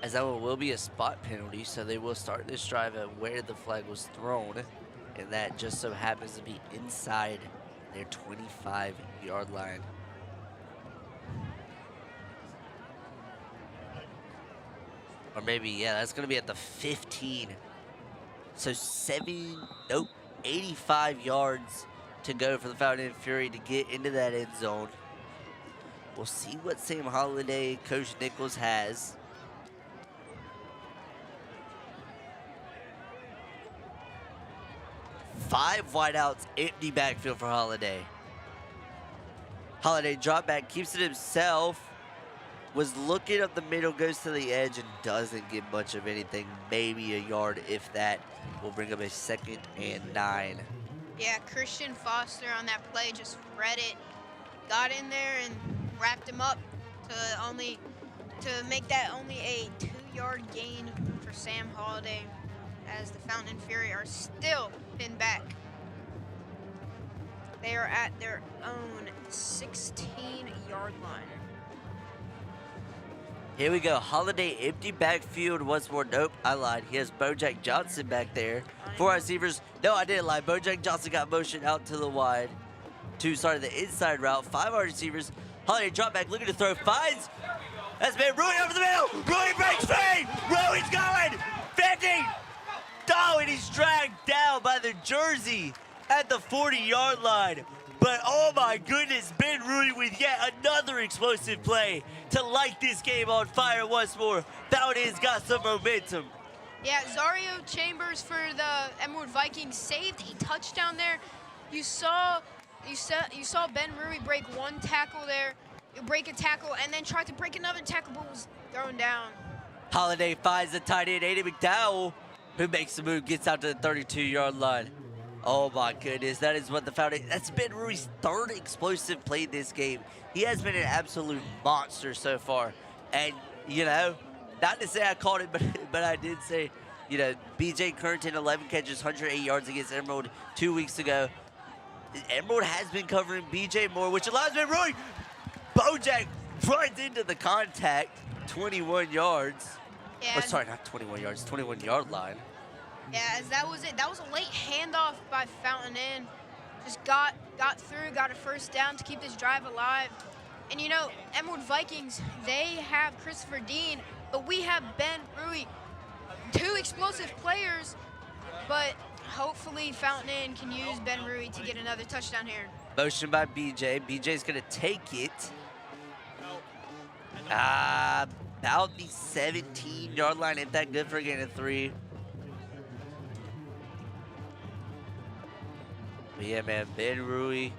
As that one will be a spot penalty, so they will start this drive at where the flag was thrown. And that just so happens to be inside their 25-yard line. Or maybe, yeah, that's going to be at the 15. So 85 yards to go for the Fountain Fury to get into that end zone. We'll see what Sam Holiday, Coach Nichols has. Five wideouts, empty backfield for Holiday. Holiday drop back, keeps it himself. Was looking up the middle, goes to the edge, and doesn't get much of anything. Maybe a yard, if that. Will bring up a 2nd and 9. Yeah, Christian Foster on that play just read it, got in there and wrapped him up to make that only a 2-yard gain for Sam Holiday, as the Fountain Fury are still pinned back. They are at their own 16-yard line. Here we go. Holiday empty backfield once more. Nope, I lied. He has Bojack Johnson back there. 4 receivers. No, I didn't lie. Bojack Johnson got motion out to the wide. The inside route. 5 wide receivers. Holiday drop back, looking to throw. Finds. That's been Rui over the middle. Rui breaks free. Rui's going. 50. Oh, and he's dragged down by the jersey at the 40-yard line. But oh my goodness, Ben Rui with yet another explosive play to light this game on fire once more. Fountain's got some momentum. Yeah, Zario Chambers for the Emerald Vikings saved a touchdown there. You saw Ben Rui break one tackle there, break a tackle, and then tried to break another tackle, but was thrown down. Holiday finds the tight end, Aiden McDowell, who makes the move, gets out to the 32-yard line. Oh my goodness, that is what the Fountain, that's been Rui's 3rd explosive play this game. He has been an absolute monster so far. And, you know, not to say I called it, but I did say, you know, BJ Currington, 11 catches, 108 yards against Emerald 2 weeks ago. Emerald has been covering BJ more, which allows Ben Rui. Bojack runs into the contact, 21 yards. Yeah, Oh, sorry, not 21 yards, 21-yard line. Yeah, as that was it. That was a late handoff by Fountain Inn. Just got through, got a first down to keep this drive alive. And you know, Emerald Vikings, they have Christopher Dean, but we have Ben Rui. 2 explosive players, but hopefully Fountain Inn can use Ben Rui to get another touchdown here. Motion by BJ. BJ's going to take it. About the 17-yard line. Ain't that good for a gain of 3? But yeah, man, Ben Rui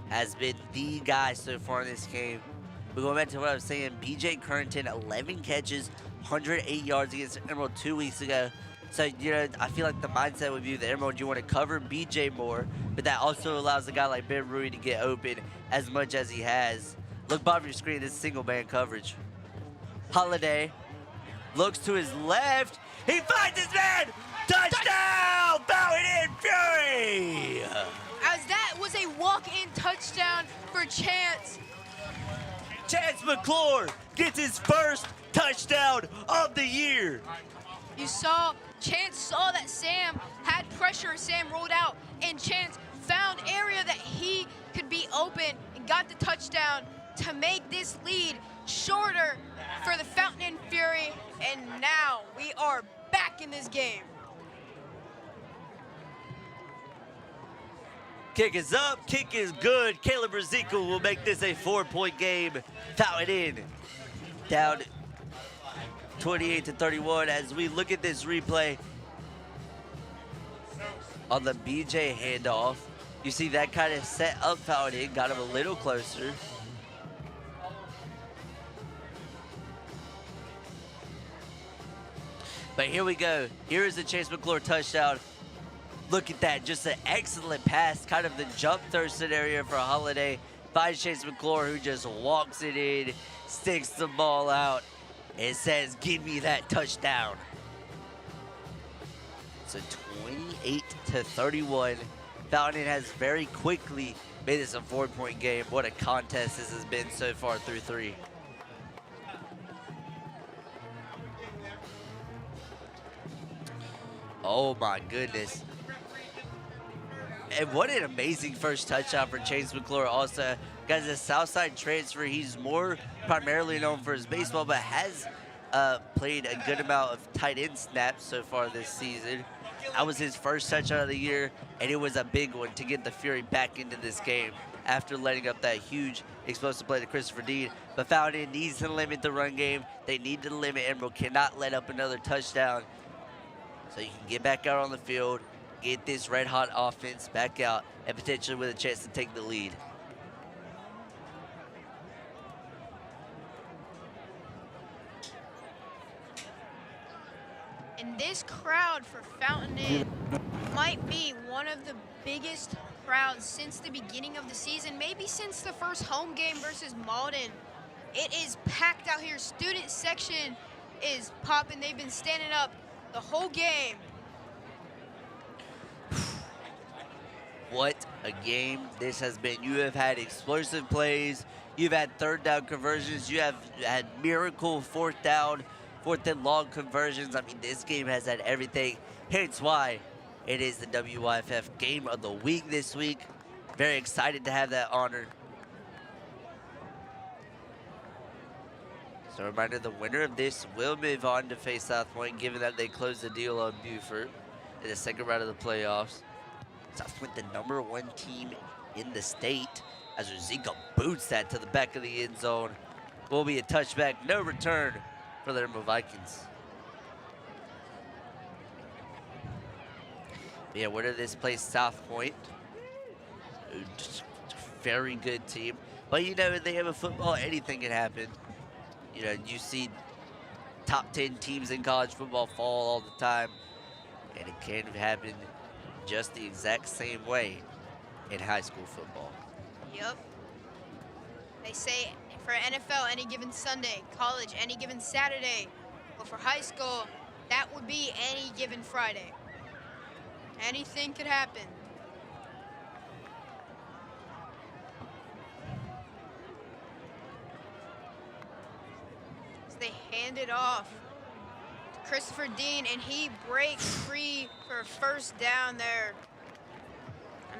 has been the guy so far in this game. But going back to what I was saying, BJ Currington, 11 catches, 108 yards against Emerald 2 weeks ago. So, I feel like the mindset would be the Emerald, you want to cover BJ more, but that also allows a guy like Ben Rui to get open as much as he has. Look bottom of your screen, this is single man coverage. Holiday looks to his left. He finds his man! Touchdown! Fountain Fury! As that was a walk-in touchdown for Chance. Chance McClure gets his first touchdown of the year. Chance saw that Sam had pressure. Sam rolled out, and Chance found area that he could be open and got the touchdown to make this lead shorter for the Fountain Fury. And now we are back in this game. Kick is up, kick is good. Caleb Ezekiel will make this a 4-point game. Fountain down 28-31 as we look at this replay. On the BJ handoff, you see that kind of set up Fountain, got him a little closer. But here we go. Here is the Chase McClure touchdown. Look at that, just an excellent pass, kind of the jump throw scenario for Holiday. Finds Chase McClure, who just walks it in, sticks the ball out, and says, give me that touchdown. So 28-31. Fountain has very quickly made this a 4-point game. What a contest this has been so far through 3. Oh my goodness. And what an amazing first touchdown for Chase McClure also. Guys, a Southside transfer, he's more primarily known for his baseball, but has played a good amount of tight end snaps so far this season. That was his first touchdown of the year, and it was a big one to get the Fury back into this game after letting up that huge explosive play to Christopher Dean. But Fountain needs to limit the run game. They need to limit Emerald, cannot let up another touchdown. So you can get back out on the field, get this red-hot offense back out, and potentially with a chance to take the lead. And this crowd for Fountain Inn might be one of the biggest crowds since the beginning of the season, maybe since the first home game versus Malden. It is packed out here. Student section is popping. They've been standing up the whole game. What a game this has been. You have had explosive plays. You've had third down conversions. You have had miracle fourth and long conversions. I mean, this game has had everything. Hence why it is the WYFF Game of the Week this week. Very excited to have that honor. So a reminder, the winner of this will move on to face South Point, given that they closed the deal on Buford in the second round of the playoffs. South Point, the #1 team in the state, as Rizika boots that to the back of the end zone. Will be a touchback, no return for the Emerald Vikings. Yeah, winner of this place, South Point. Very good team. But you know, in the game of football, anything can happen. You know, you see top 10 teams in college football fall all the time, and it can happen just the exact same way in high school football. Yep. They say for NFL, any given Sunday, college, any given Saturday, but for high school, that would be any given Friday. Anything could happen. So they hand it off to Christopher Dean, and he breaks free for a first down there.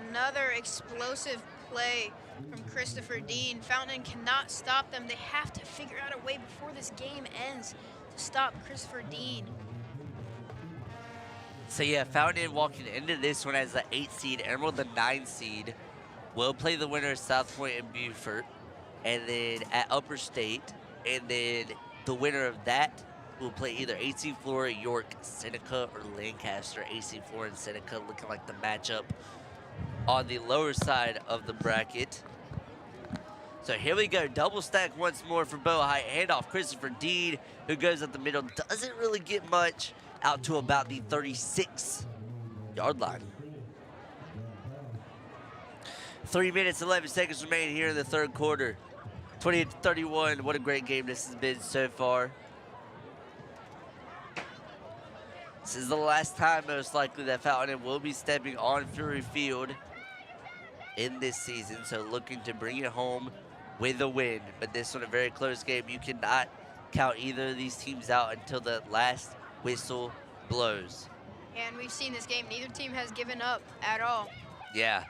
Another explosive play from Christopher Dean. Fountain cannot stop them. They have to figure out a way before this game ends to stop Christopher Dean. So yeah, Fountain walking into this one as the 8 seed, Emerald the 9 seed. Will play the winner of South Point and Buford, and then at Upper State, and then the winner of that will play either AC Flora, York, Seneca, or Lancaster. AC Flora and Seneca looking like the matchup on the lower side of the bracket. So here we go, double stack once more for Bow Height. Handoff Christopher Dean, who goes up the middle, doesn't really get much, out to about the 36-yard line. 3 minutes, 11 seconds remain here in the third quarter. 28-31, what a great game this has been so far. This is the last time, most likely, that Fountain will be stepping on Fury Field in this season, so looking to bring it home with a win. But this one, a very close game. You cannot count either of these teams out until the last whistle blows. And we've seen this game. Neither team has given up at all. Yeah.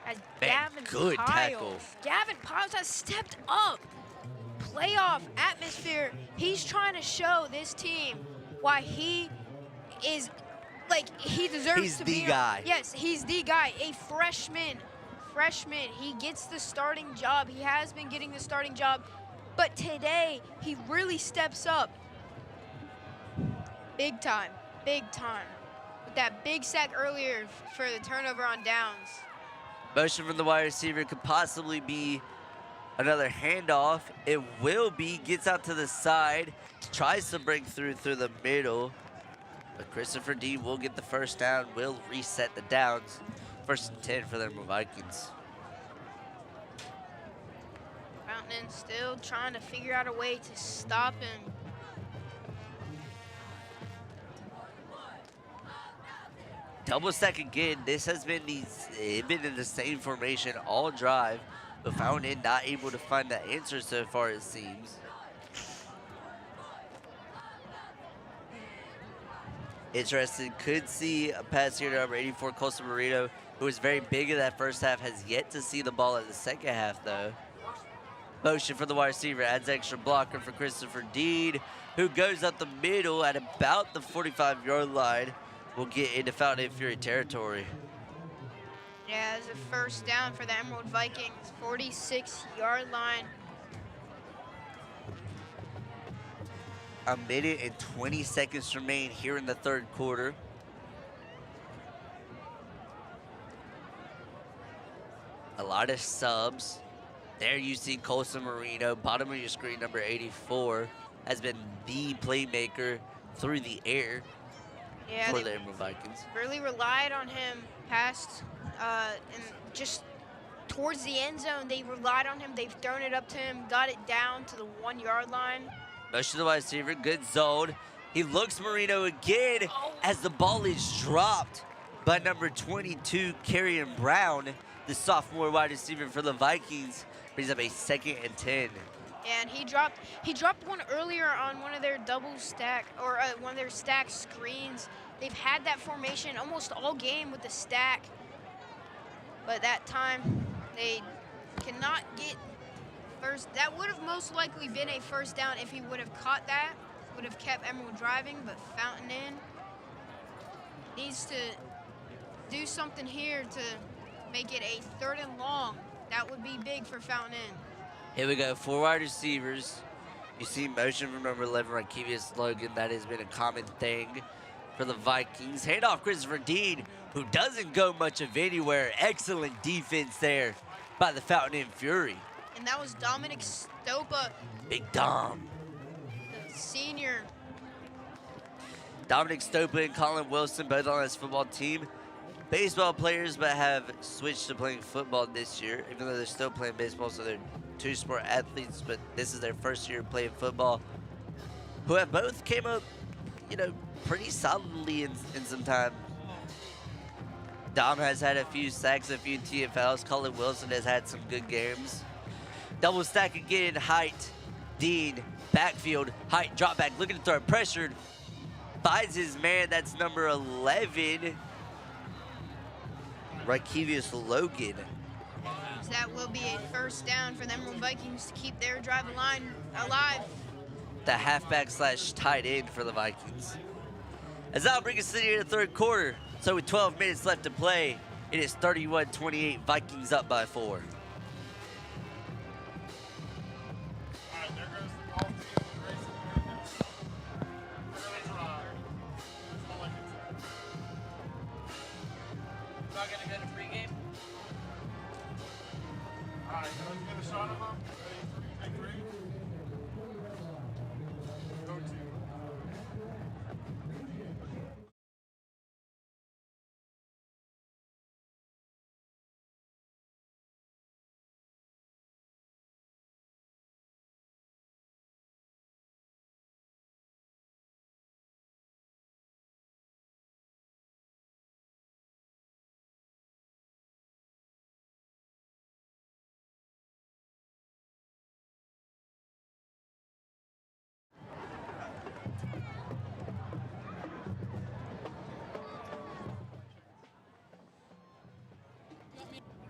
As Man, Gavin good Piles, tackle. Gavin Piles has stepped up. Playoff atmosphere. He's trying to show this team why he is, like, he deserves He's to the be. guy. Yes, he's the guy. A freshman. He gets the starting job. He has been getting the starting job. But today, he really steps up. Big time. With that big sack earlier for the turnover on downs. Motion from the wide receiver could possibly be another handoff. It will be, gets out to the side, tries to break through the middle. But Christopher D will get the first down, will reset the downs. First and 10 for the Emerald Vikings. Fountain still trying to figure out a way to stop him. Double stack again. This has been been in the same formation all drive, but Fountain not able to find the answer so far, it seems. Interesting. Could see a pass here to number 84, Costa Marino, who was very big in that first half, has yet to see the ball in the second half, though. Motion for the wide receiver, adds extra blocker for Christopher Dean, who goes up the middle at about the 45-yard line. We'll get into Fountain Fury territory. Yeah, it's a first down for the Emerald Vikings, 46-yard line. A minute and 20 seconds remain here in the third quarter. A lot of subs. There you see Costa Marino, bottom of your screen, number 84, has been the playmaker through the air for the Emerald Vikings. Really relied on him past and just towards the end zone. They relied on him. They've thrown it up to him, got it down to the 1-yard line. Motion to the wide receiver, good zone. He looks Marino again as the ball is dropped by number 22, Karrion Brown, the sophomore wide receiver for the Vikings. Brings up a 2nd and 10. And he dropped one earlier on one of their double stack, or one of their stack screens. They've had that formation almost all game with the stack, but that time they cannot get first. That would have most likely been a first down if he would have caught that, would have kept Emerald driving, but Fountain needs to do something here to make it a 3rd and long. That would be big for Fountain. Here we go, 4 wide receivers. You see motion from number 11, Rakevius Logan. That has been a common thing for the Vikings. Handoff Christopher Dean, who doesn't go much of anywhere. Excellent defense there by the Fountain Fury. And that was Dominic Stopa, Big Dom. the senior. Dominic Stopa and Colin Wilson, both on this football team. Baseball players, but have switched to playing football this year, even though they're still playing baseball, so they're 2-sport athletes, but this is their first year playing football, who have both came up, pretty solidly in some time. Dom has had a few sacks, a few TFLs. Colin Wilson has had some good games. Double stack again, Height, Dean, backfield, Height, drop back, looking to throw, pressured, finds his man, that's number 11, Rakevius Logan. So that will be a first down for the Emerald Vikings to keep their drive alive. The halfback / tight end for the Vikings. As that'll bring us to the end of the third quarter. So with 12 minutes left to play, it is 31-28, Vikings up by 4. All right, there goes the golf team racing right now. Really try. That's all I can say. gonna go to pregame? All right, let's get a shot of them. Ready? Three. Go to.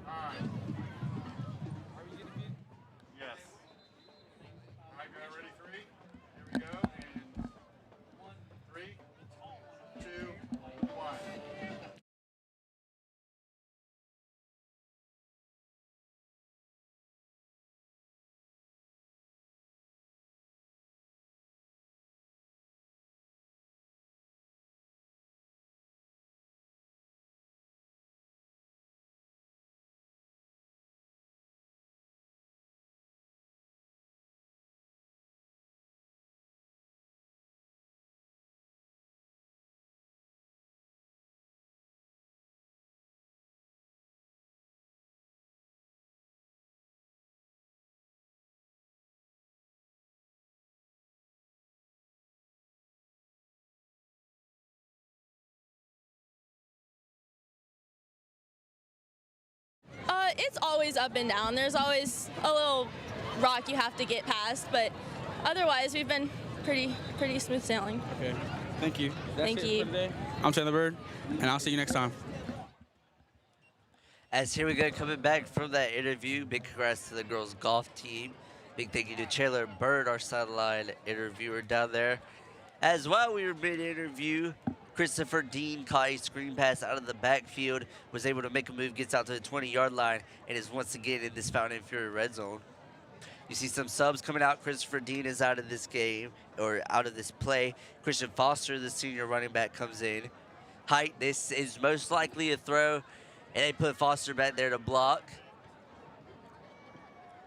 All right. Yes. All right, guys, ready? Three. Here we go. And 3, 2, 1. It's always up and down. There's always a little rock you have to get past, but otherwise we've been pretty smooth sailing. Okay. Thank you. Thank you. I'm Taylor Bird, and I'll see you next time. As here we go, coming back from that interview, big congrats to the girls golf team. Big thank you to Taylor Bird, our sideline interviewer down there. As while we were mid-interview, Christopher Dean caught a screen pass out of the backfield, was able to make a move, gets out to the 20-yard line, and is once again in this Fountain Fury red zone. You see some subs coming out. Christopher Dean is out of this game, or out of this play. Christian Foster, the senior running back, comes in. Height, this is most likely a throw, and they put Foster back there to block.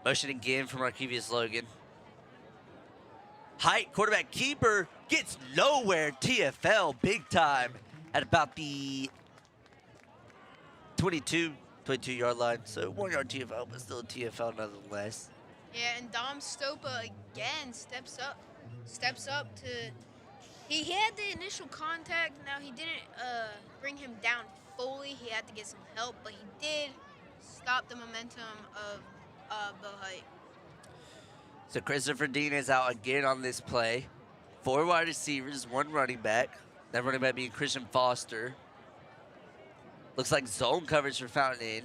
Motion again from Arkevius Logan. Height, quarterback keeper, gets nowhere. TFL big time at about the 22-yard line. So 1 yard TFL, but still a TFL nonetheless. Yeah, and Dom Stopa again steps up to. He had the initial contact. Now he didn't bring him down fully. He had to get some help, but he did stop the momentum of Bo Height. So Christopher Dean is out again on this play. 4 wide receivers, 1 running back. That running back being Christian Foster. Looks like zone coverage for Fountain Inn.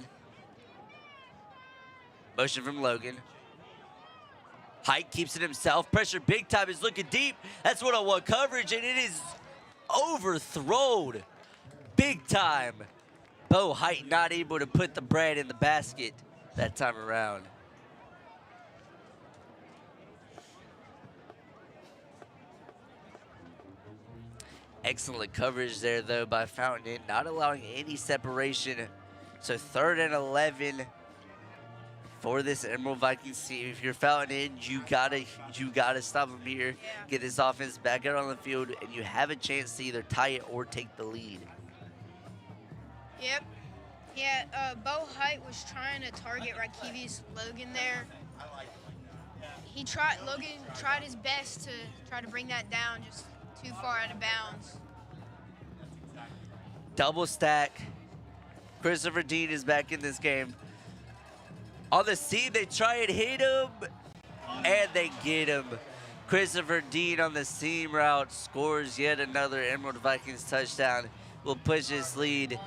Motion from Logan. Height keeps it himself. Pressure big time, is looking deep. That's one-on-one coverage, and it is overthrown big time. Bo Height not able to put the bread in the basket that time around. Excellent coverage there, though, by Fountain Inn, not allowing any separation. So 3rd and 11 for this Emerald Vikings team. If you're Fountain Inn, you gotta stop them here, get this offense back out on the field, and you have a chance to either tie it or take the lead. Yep. Yeah, Bo Height was trying to target Rakevius Logan there. Logan tried his best to try to bring that down, just too far out of bounds. Double stack. Christopher Dean is back in this game. On the seam, they try and hit him, and they get him. Christopher Dean on the seam route scores yet another Emerald Vikings touchdown. Will push his lead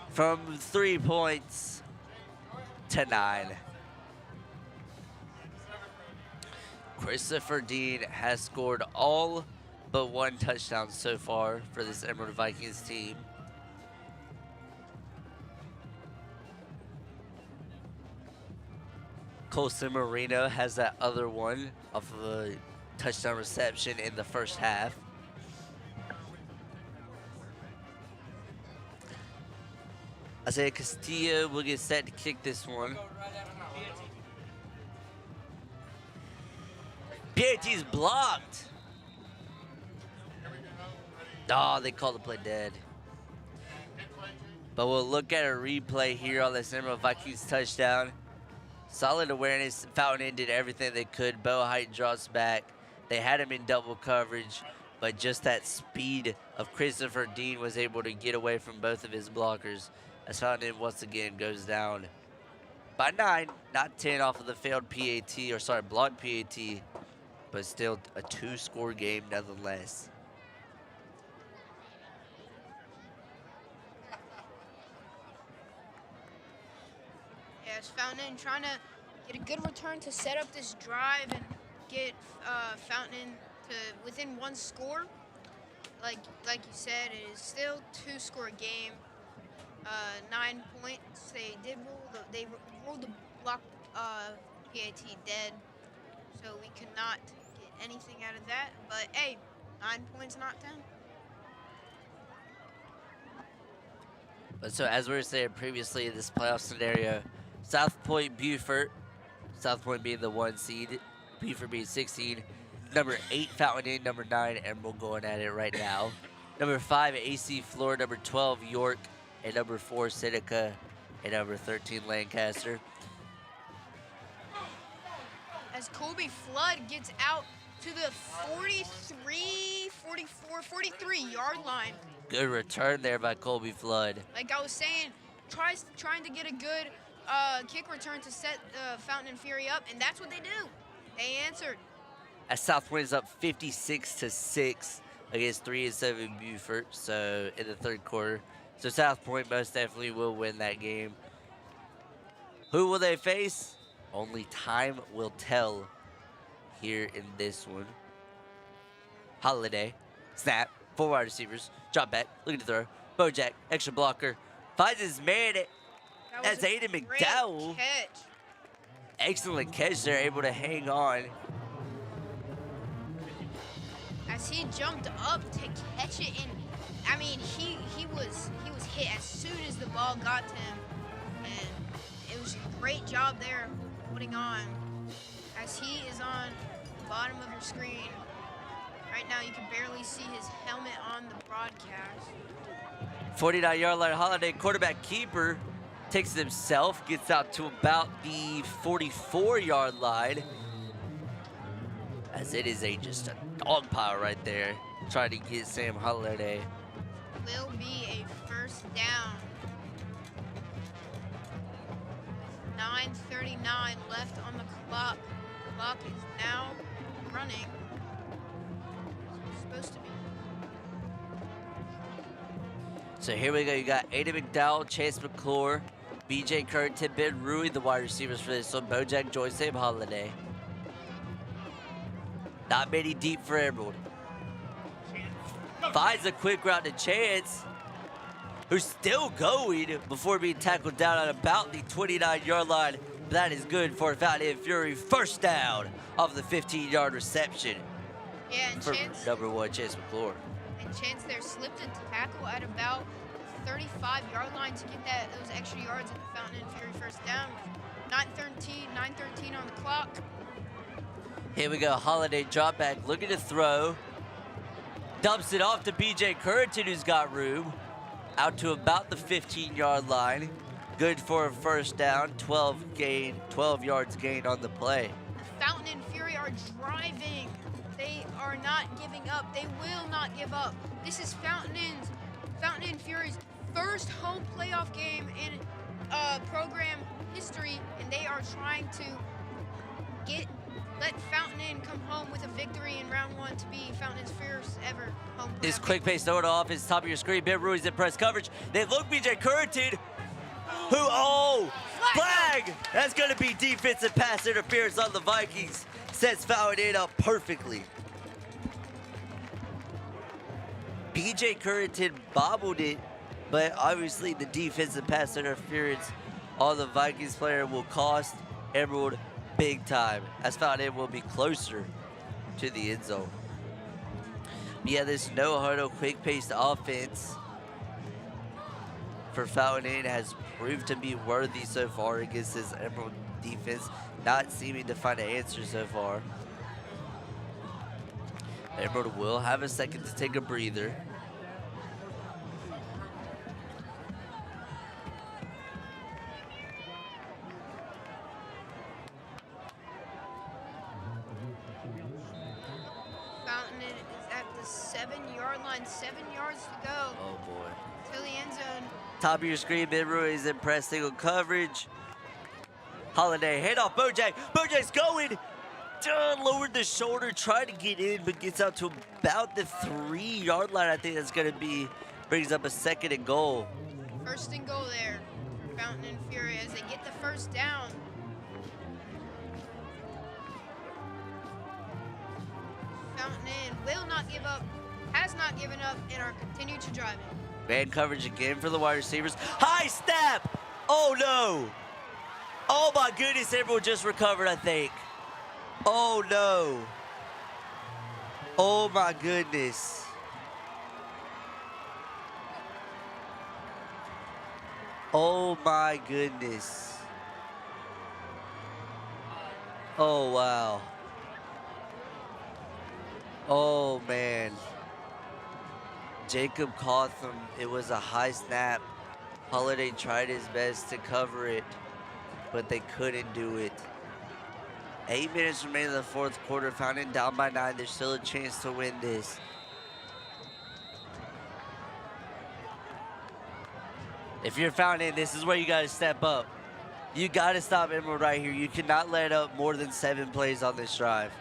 from 3 points to 9. Christopher Dean has scored all but 1 touchdown so far for this Emerald Vikings team. Colson Marino has that other one off of a touchdown reception in the first half. Isaiah Castillo will get set to kick this one. PAT's blocked. Oh, they called the play dead. But we'll look at a replay here on this Emerald Vikings touchdown. Solid awareness. Fountain did everything they could. Bo Height draws back. They had him in double coverage, but just that speed of Christopher Dean was able to get away from both of his blockers. As Fountain once again goes down by 9, not 10 off of the failed PAT, or sorry, blocked PAT, but still a 2-score game nonetheless. Yes, Fountain trying to get a good return to set up this drive and get Fountain to within 1 score. Like you said, it is still 2-score game. 9 points. They rolled the block PAT dead, so we could not get anything out of that. But hey, 9 points, not 10. But so as we were saying previously in this playoff scenario, South Point Beaufort, South Point being the 1 seed, Beaufort being 16, number 8 Fountain Inn, number 9 Emerald going at it right now. Number 5 AC Floor, number 12 York, and number 4 Seneca, and number 13 Lancaster. As Colby Flood gets out to the 43, 44, 43 yard line. Good return there by Colby Flood. Like I was saying, trying to get a good kick return to set Fountain and Fury up, and that's what they do. They answered. As South Point is up 56-6 against 3-7 Beaufort, so in the third quarter. So South Point most definitely will win that game. Who will they face? Only time will tell here in this one. Holiday, snap, 4 wide receivers, drop back, looking to throw. Bojack, extra blocker, finds his man. That's Aiden McDowell. Catch. Excellent catch there, able to hang on. As he jumped up to catch it, and I mean he was hit as soon as the ball got to him, and it was a great job there putting on. As he is on the bottom of your screen right now, you can barely see his helmet on the broadcast. 49-yard line, Holiday quarterback keeper takes it himself, gets out to about the 44-yard line. As it is just a dog pile right there, trying to get Sam Holiday. Will be a first down. 9:39 left on the clock. The clock is now running. It's supposed to be. So here we go. You got Aiden McDowell, Chase McClure, BJ Currington, Ben Rui, the wide receivers for this one. Bojack, Joy, Sam Holiday. Not many deep for Emerald. Finds a quick route to Chance, who's still going before being tackled down at about the 29-yard line. But that is good for Fountain Fury. First down off the 15-yard reception. Yeah, and for Chance. number 1, Chance McClure. And Chance there slipped a tackle at about the 35-yard line to get those extra yards at the Fountain Fury first down. 9:13 on the clock. Here we go, Holiday drop back, looking to throw. Dumps it off to BJ Currington, who's got room. Out to about the 15-yard line. Good for a first down, 12 yards gained on the play. The Fountain and Fury are driving. They are not giving up. They will not give up. This is Fountain and Fury's first home playoff game in program history, and they are trying to let Fountain Inn come home with a victory in round 1 to be Fountain Inn's first ever home playoff. This quick pace throw off is top of your screen. Ben Ruiz in press coverage. They look BJ Currington, flag! That's going to be defensive pass interference on the Vikings. Sets Fountain Inn up perfectly. BJ Currington bobbled it, but obviously the defensive pass interference on the Vikings player will cost Emerald big time, as Fountain Inn will be closer to the end zone. But yeah, this no-huddle, quick-paced offense for Fountain Inn has proved to be worthy so far against this Emerald defense, not seeming to find an answer so far. Emerald will have a second to take a breather. Fountain is at the 7-yard line. 7 yards to go Oh boy. to the end zone. Top of your screen, Emerald is in press single coverage. Holiday, handoff, Bojack. Bojack's going. John lowered the shoulder, tried to get in, but gets out to about the 3-yard line. I think that's going to be, brings up a second and goal. First and goal there for Fountain and Fury as they get the first down. Fountain Inn will not give up, has not given up, and are continued to drive it. Man coverage again for the wide receivers. High snap! Oh no! Oh my goodness, everyone just recovered, I think. Oh no. Oh my goodness. Oh my goodness. Oh wow. Oh man. Jacob Cotham, it was a high snap. Holiday tried his best to cover it, but they couldn't do it. 8 minutes remaining in the fourth quarter. Fountain down by 9. There's still a chance to win this. If you're Fountain, this is where you got to step up. You got to stop Emerald right here. You cannot let up more than 7 plays on this drive.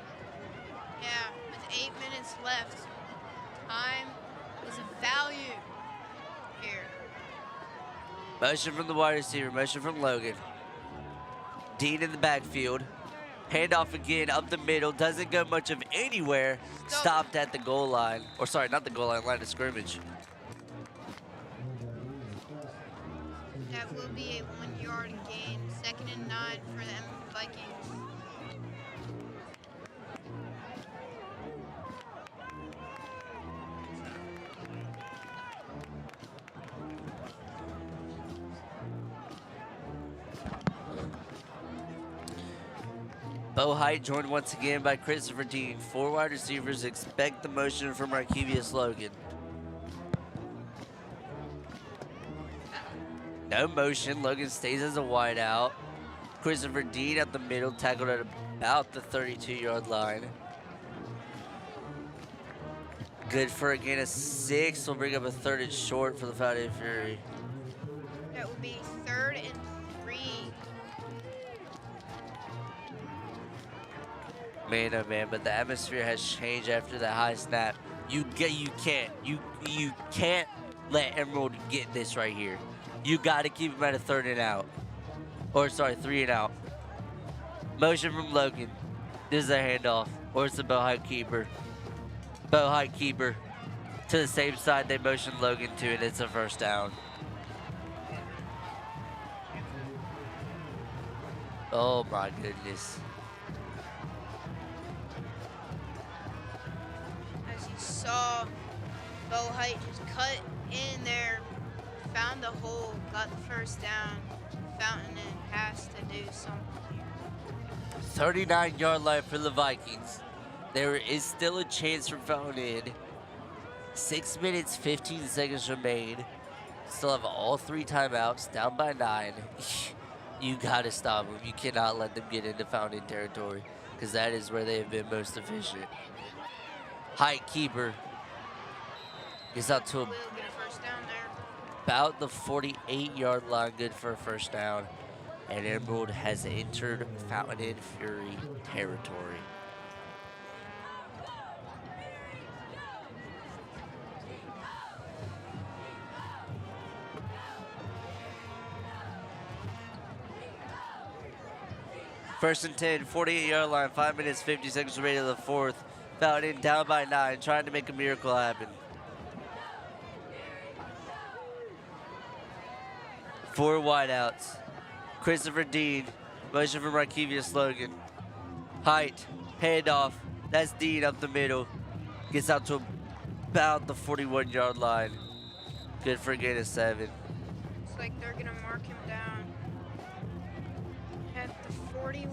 Yeah, with 8 minutes left, time is a value here. Motion from the wide receiver. Motion from Logan. Dean in the backfield. Handoff again up the middle. Doesn't go much of anywhere. Stopped at the goal line. Or sorry, not the goal line, line of scrimmage. That will be a 1-yard gain. 2nd and 9 for the Emerald Vikings. Bo Height joined once again by Christopher Dean. 4 wide receivers. Expect the motion from Arkevius Logan. No motion. Logan stays as a wide out. Christopher Dean up the middle, tackled at about the 32-yard line. Good for a gain of 6. We'll bring up a 3rd and short for the Fountain Fury. That will be 3rd and 3. Man, oh man, but the atmosphere has changed after the high snap. You can't let Emerald get this right here. You got to keep him at a 3rd and out. Or sorry, 3 and out. Motion from Logan. This is a handoff. Or it's a Bo Height keeper. Bo Height keeper. To the same side they motion Logan to, and it's a 1st down. Oh my goodness. As you saw, Bo Height just cut in there, found the hole, got the 1st down. Fountain Inn has to do something here. 39-yard line for the Vikings. There is still a chance for Fountain Inn. 6 minutes, 15 seconds remain. Still have all 3 timeouts, down by 9. You gotta stop them. You cannot let them get into Fountain Inn territory, because that is where they have been most efficient. Height keeper gets out to Will get a 1st down there. about the 48-yard line, good for a 1st down. And Emerald has entered Fountain Inn Fury territory. First and 10, 48-yard line, 5 minutes, 50 seconds remaining in the fourth. Fountain Inn down by 9, trying to make a miracle happen. 4 wideouts. Christopher Dean, motion from Arkevius Logan. Height, handoff. That's Dean up the middle. Gets out to about the 41-yard line. Good for a gain of 7. like they're gonna mark him down at the 41.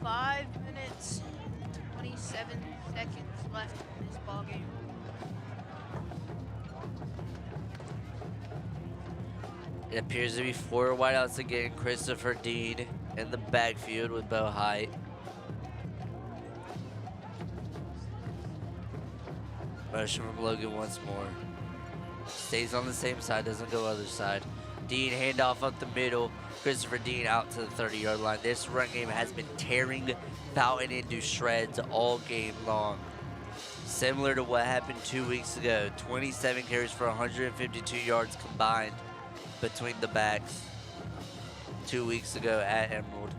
Five minutes and 27 seconds left in this ball game. It appears to be 4 wideouts again. Christopher Dean in the backfield with Bo Height. Motion from Logan once more. Stays on the same side, doesn't go other side. Dean handoff up the middle. Christopher Dean out to the 30-yard line. This run game has been tearing Fountain into shreds all game long. Similar to what happened 2 weeks ago. 27 carries for 152 yards combined between the backs 2 weeks ago at Emerald.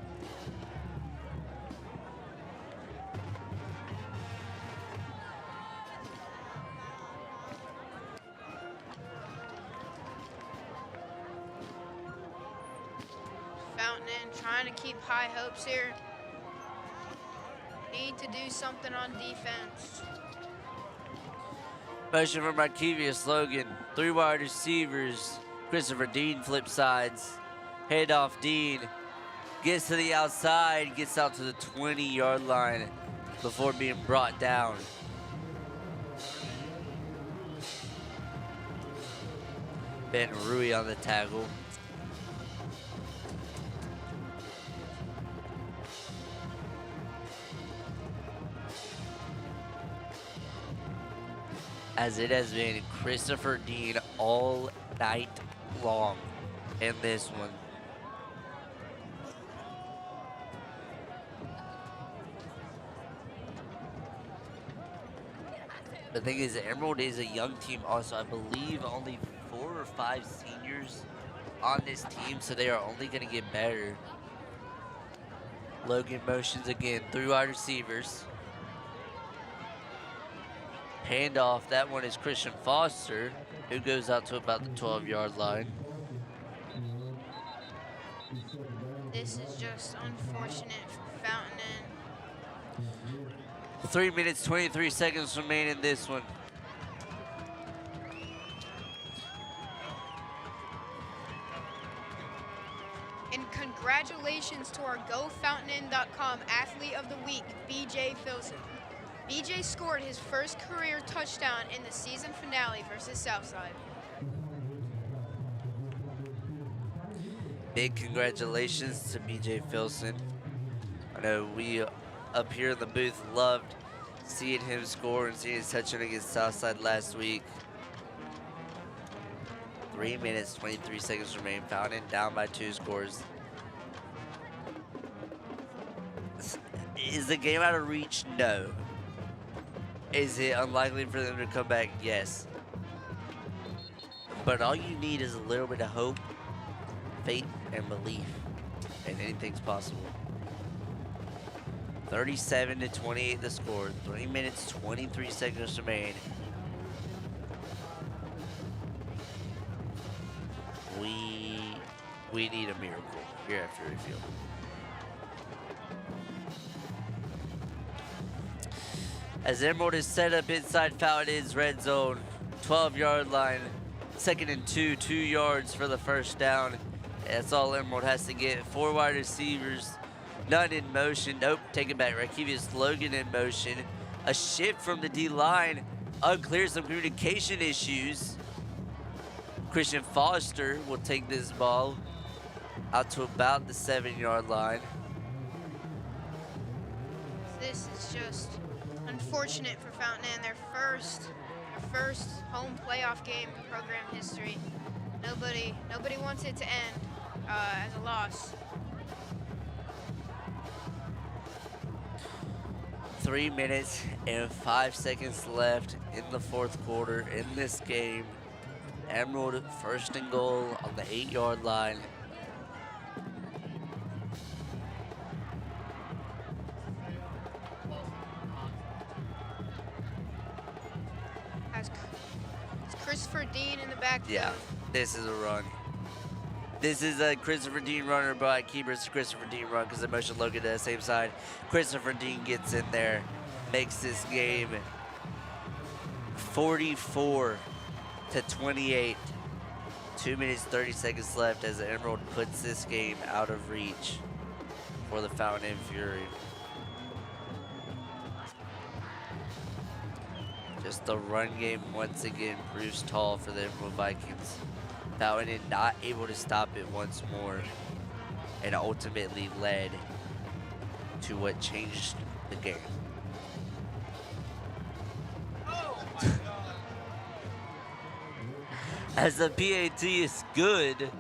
Fountain trying to keep high hopes here. Need to do something on defense. Motion from Markevius Logan. 3 wide receivers. Christopher Dean flip sides. Handoff Dean. Gets to the outside. Gets out to the 20-yard line before being brought down. Ben Rui on the tackle. As it has been Christopher Dean all night long in this one. The thing is, Emerald is a young team also. I believe only 4 or 5 seniors on this team, so they are only going to get better. Logan motions again, 3 wide receivers. Handoff, that one is Christian Foster, who goes out to about the 12-yard line. This is just unfortunate for Fountain. 3 minutes, 23 seconds remain in this one. And congratulations to our GoFountain.com Athlete of the Week, BJ Filson. BJ scored his first career touchdown in the season finale versus Southside. Big congratulations to BJ Filson. I know we up here in the booth loved seeing him score and seeing his touchdown against Southside last week. 3 minutes, 23 seconds remain. Fountain down by 2 scores. Is the game out of reach? No. Is it unlikely for them to come back? Yes. But all you need is a little bit of hope, faith, and belief, and anything's possible. 37-28 the score. 3 minutes, 23 seconds remain. We need a miracle here at Fury Field. As Emerald is set up inside Fountain's red zone, 12-yard line, 2nd and 2, 2 yards for the first down. That's all Emerald has to get. 4 wide receivers, none in motion. Nope, take it back. Rakevius Logan in motion. A shift from the D-line. Unclear, some communication issues. Christian Foster will take this ball out to about the 7-yard line. This is just unfortunate for Fountain and their first home playoff game in program history. Nobody wants it to end as a loss. 3 minutes and 5 seconds left in the 4th quarter in this game. Emerald 1st and goal on the 8-yard line. Has Christopher Dean in the backfield. Yeah, this is a run. This is a Christopher Dean runner by keepers. Christopher Dean run because they motion Logan to the same side. Christopher Dean gets in there, makes this game 44 to 28. 2 minutes 30 seconds left as Emerald puts this game out of reach for the Fountain Fury. Just the run game once again proves tall for the Emerald Vikings. Fountain not able to stop it once more and ultimately led to what changed the game. As the PAT is good,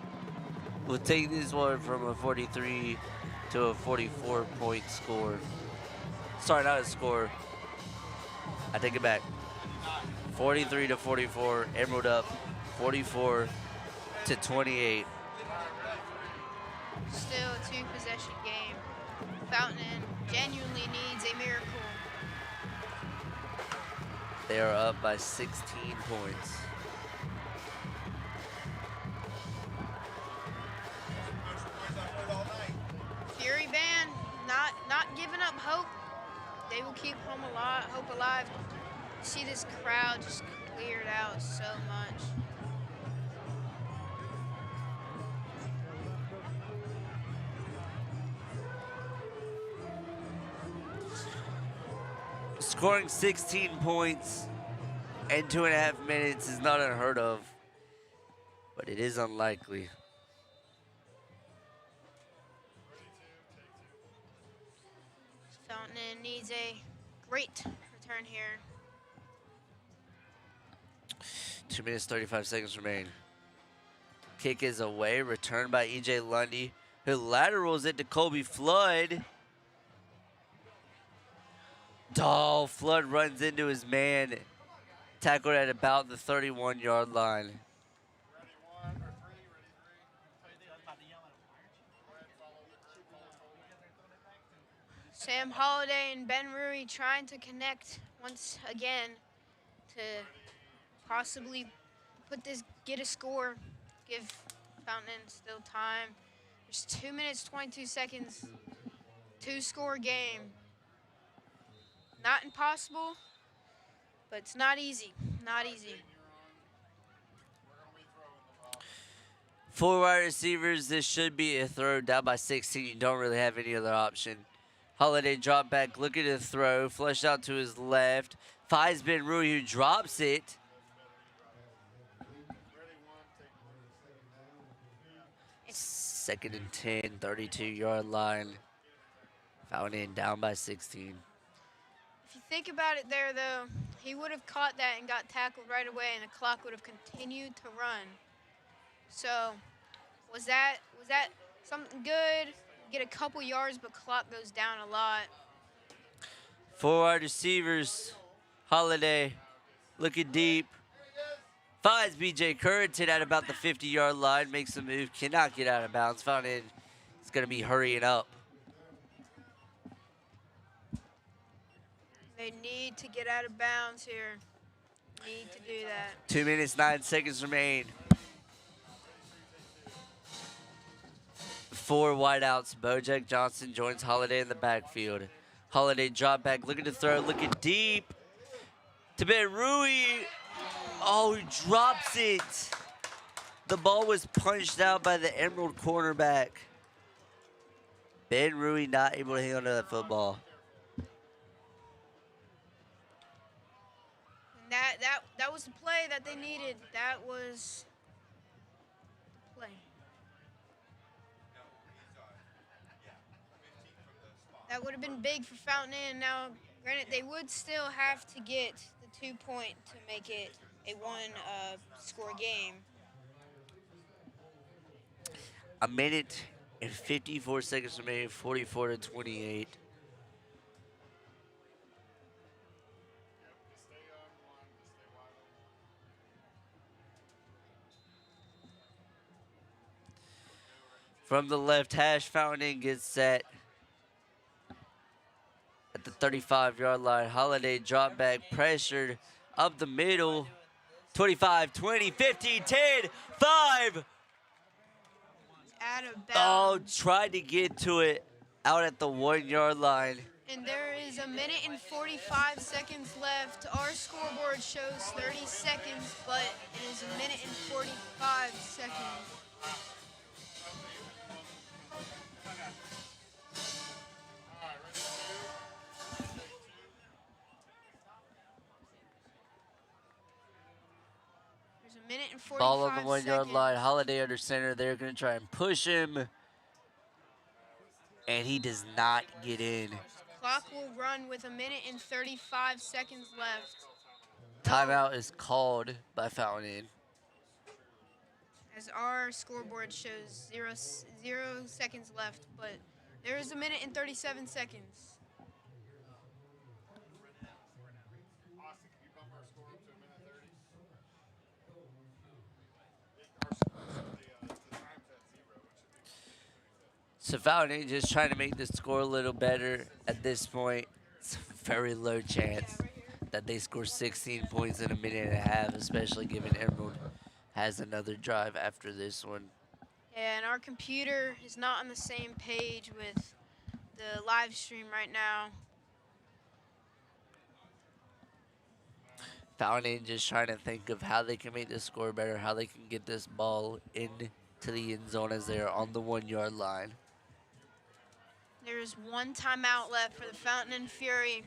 we'll take this one from a 43 to a 44-point score. Sorry, not a score. I take it back. 43 to 44, Emerald up 44 to 28. Still a 2-possession game. Fountain genuinely needs a miracle. They are up by 16 points. Fury Band not giving up hope. They will keep hope alive. You see this crowd just cleared out so much. Scoring 16 points in 2.5 minutes is not unheard of, but it is unlikely. Fountain needs a great return here. 2 minutes 35 seconds remain. Kick is away, returned by EJ Lundy, who laterals it to Colby Flood. Flood runs into his man, tackled at about the 31-yard line. Sam Holiday and Ben Rui trying to connect once again to possibly get a score, give Fountain still time. There's 2 minutes, 22 seconds, 2-score game. Not impossible, but it's not easy, not easy. 4 wide receivers, this should be a throw down by 16. You don't really have any other option. Holiday drop back, looking to throw, flushed out to his left. Finds Ben Rui, who drops it. Second and 10, 32-yard line. Fountain down by 16. If you think about it there, though, he would have caught that and got tackled right away, and the clock would have continued to run. So, was that something good? Get a couple yards, but clock goes down a lot. 4 wide receivers. Holiday looking deep. Finds B.J. Currington at about the 50-yard line. Makes a move. Cannot get out of bounds. Fountain is going to be hurrying up. They need to get out of bounds here. Need to do that. 2 minutes, 9 seconds remain. 4 wideouts. Bojack Johnson joins Holiday in the backfield. Holiday drop back, looking to throw, looking deep. To Ben Rui. Oh, he drops it. The ball was punched out by the Emerald cornerback. Ben Rui not able to hang on to that football. That was the play that they needed. That was the play. That would have been big for Fountain Inn. Now, granted, they would still have to get the 2 point to make it a 1-score game. A minute and 54 seconds remaining, 44 to 28. From the left hash, Fountain Inn gets set at the 35-yard line. Holiday drop back, pressured up the middle. 25, 20, 15, 10, 5. out of Oh, bounds. tried to get to it out at the 1 yard line. And there is a minute and 45 seconds left. Our scoreboard shows 30 seconds, but it is a minute and 45 seconds. There's a minute and 45 Ball on the 1 yard seconds. line. Holiday under center. They're going to try and push him. And he does not get in. Clock will run with a minute and 35 seconds left. Timeout is called by Fountain. As our scoreboard shows 0 seconds left, but there is a minute and 37 seconds. Austin, can you bump our score up to a minute 30? The time's at 0, which should be. So Fountain just trying to make the score a little better at this point. It's a very low chance that they score 16 points in a minute and a half, especially given Emerald has another drive after this one. Yeah, and our computer is not on the same page with the live stream right now. Fountain just trying to think of how they can make the score better, how they can get this ball into the end zone as they are on the 1 yard line. There is one timeout left for the Fountain and Fury.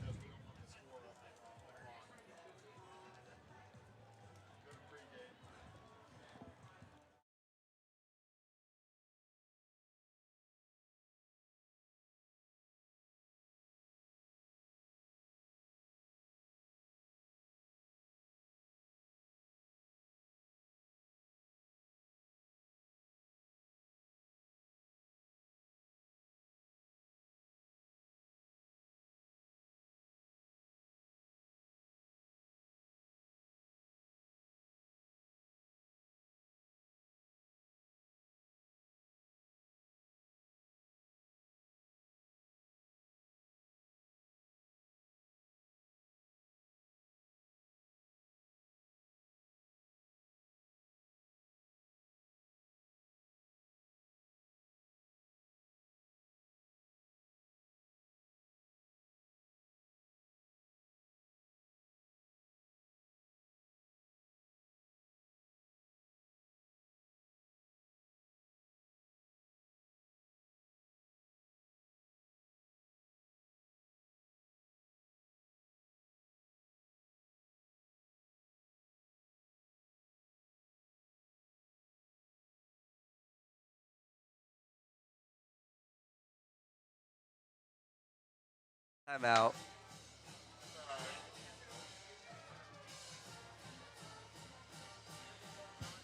Timeout.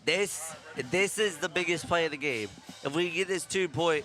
This is the biggest play of the game. If we get this 2 point,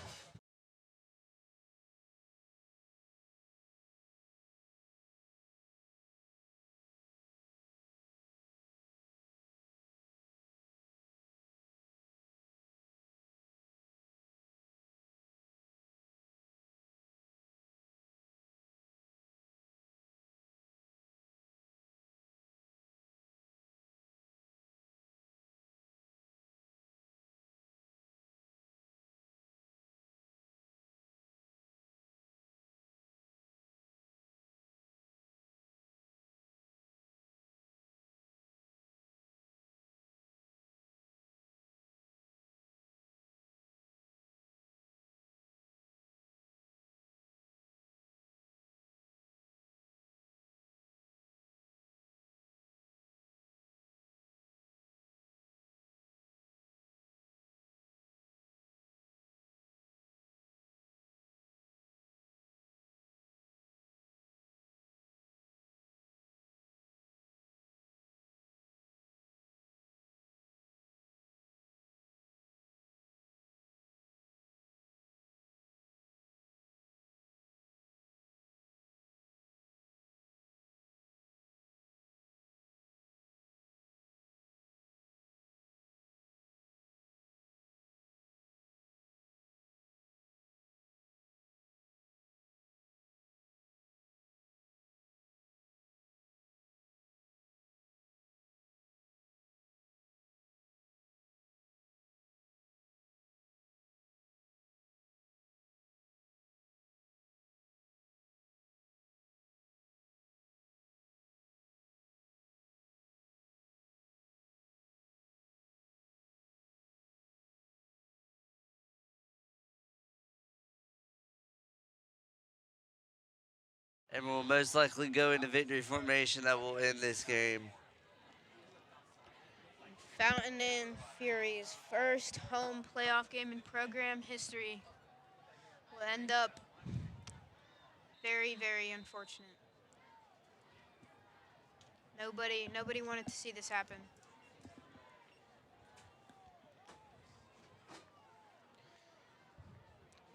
And will most likely go into victory formation that will end this game. Fountain and Fury's first home playoff game in program history will end up very, very unfortunate. Nobody wanted to see this happen.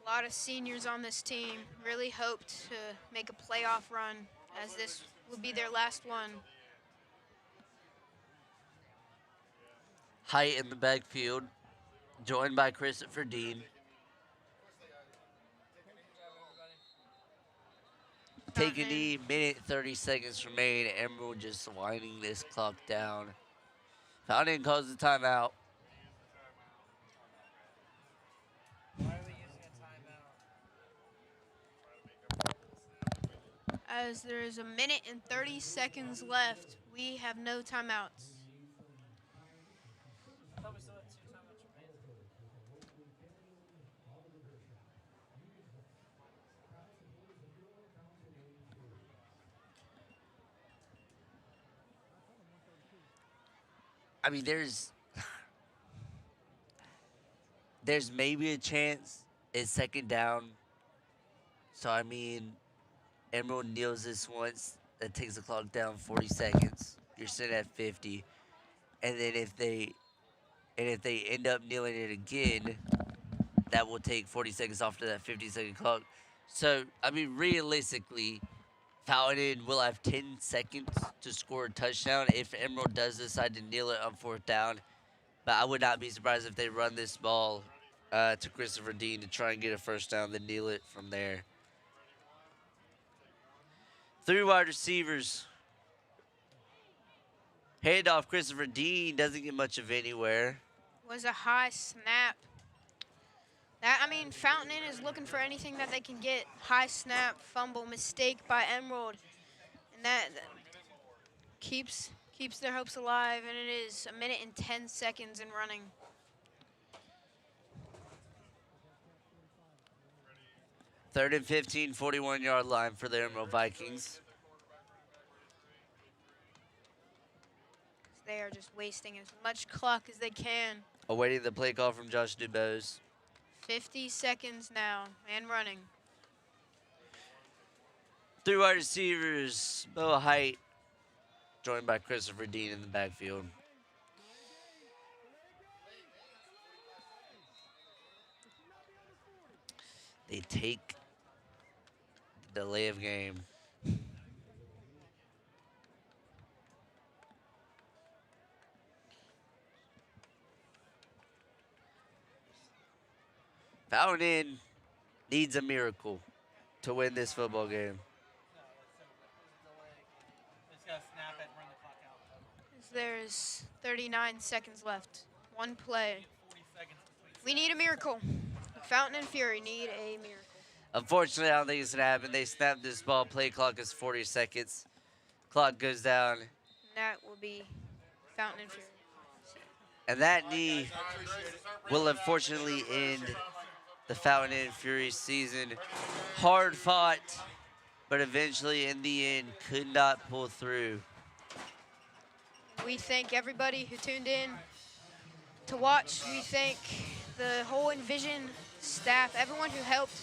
A lot of seniors on this team really hoped to make a playoff run, as this would be their last one. Height in the backfield, joined by Christopher Dean. Take a knee, minute 30 seconds remain. Emerald just winding this clock down. Fountain calls the timeout. As there is a minute and 30 seconds left, we have no timeouts. I mean, there's maybe a chance it's second down. So, I mean, Emerald kneels this once. That takes the clock down 40 seconds. You're sitting at 50. And then if they end up kneeling it again, that will take 40 seconds off to that 50-second clock. So, I mean, realistically, Fountain will have 10 seconds to score a touchdown if Emerald does decide to kneel it on fourth down. But I would not be surprised if they run this ball to Christopher Dean to try and get a first down, then kneel it from there. 3 wide receivers. Handoff, Christopher Dean doesn't get much of anywhere. Was a high snap. Fountain is looking for anything that they can get. High snap, fumble, mistake by Emerald. And that keeps their hopes alive, and it is a minute and 10 seconds in running. Third and 15, 41-yard line for the Emerald Vikings. They are just wasting as much clock as they can. Awaiting the play call from Josh Dubose. 50 seconds now, and running. 3 wide receivers, Mo Height, joined by Christopher Dean in the backfield. They take the delay of game. Fountain needs a miracle to win this football game. There's 39 seconds left. One play. We need a miracle. Fountain and Fury need a miracle. Unfortunately, I don't think it's going to happen. They snapped this ball. Play clock is 40 seconds. Clock goes down. That will be Fountain and Fury. And that knee will unfortunately end the Fountain and Fury season. Hard fought, but eventually in the end could not pull through. We thank everybody who tuned in to watch. We thank the whole Envision staff, everyone who helped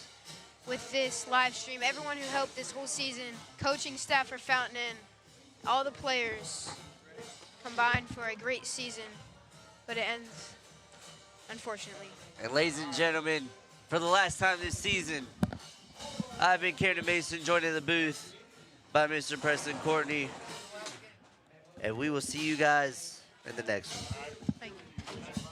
with this live stream, everyone who helped this whole season, coaching staff for Fountain Inn, all the players combined for a great season, but it ends, unfortunately. And ladies and gentlemen, for the last time this season, I've been Camden Mason, joined in the booth by Mr. Preston Courtney. And we will see you guys in the next one. Thank you.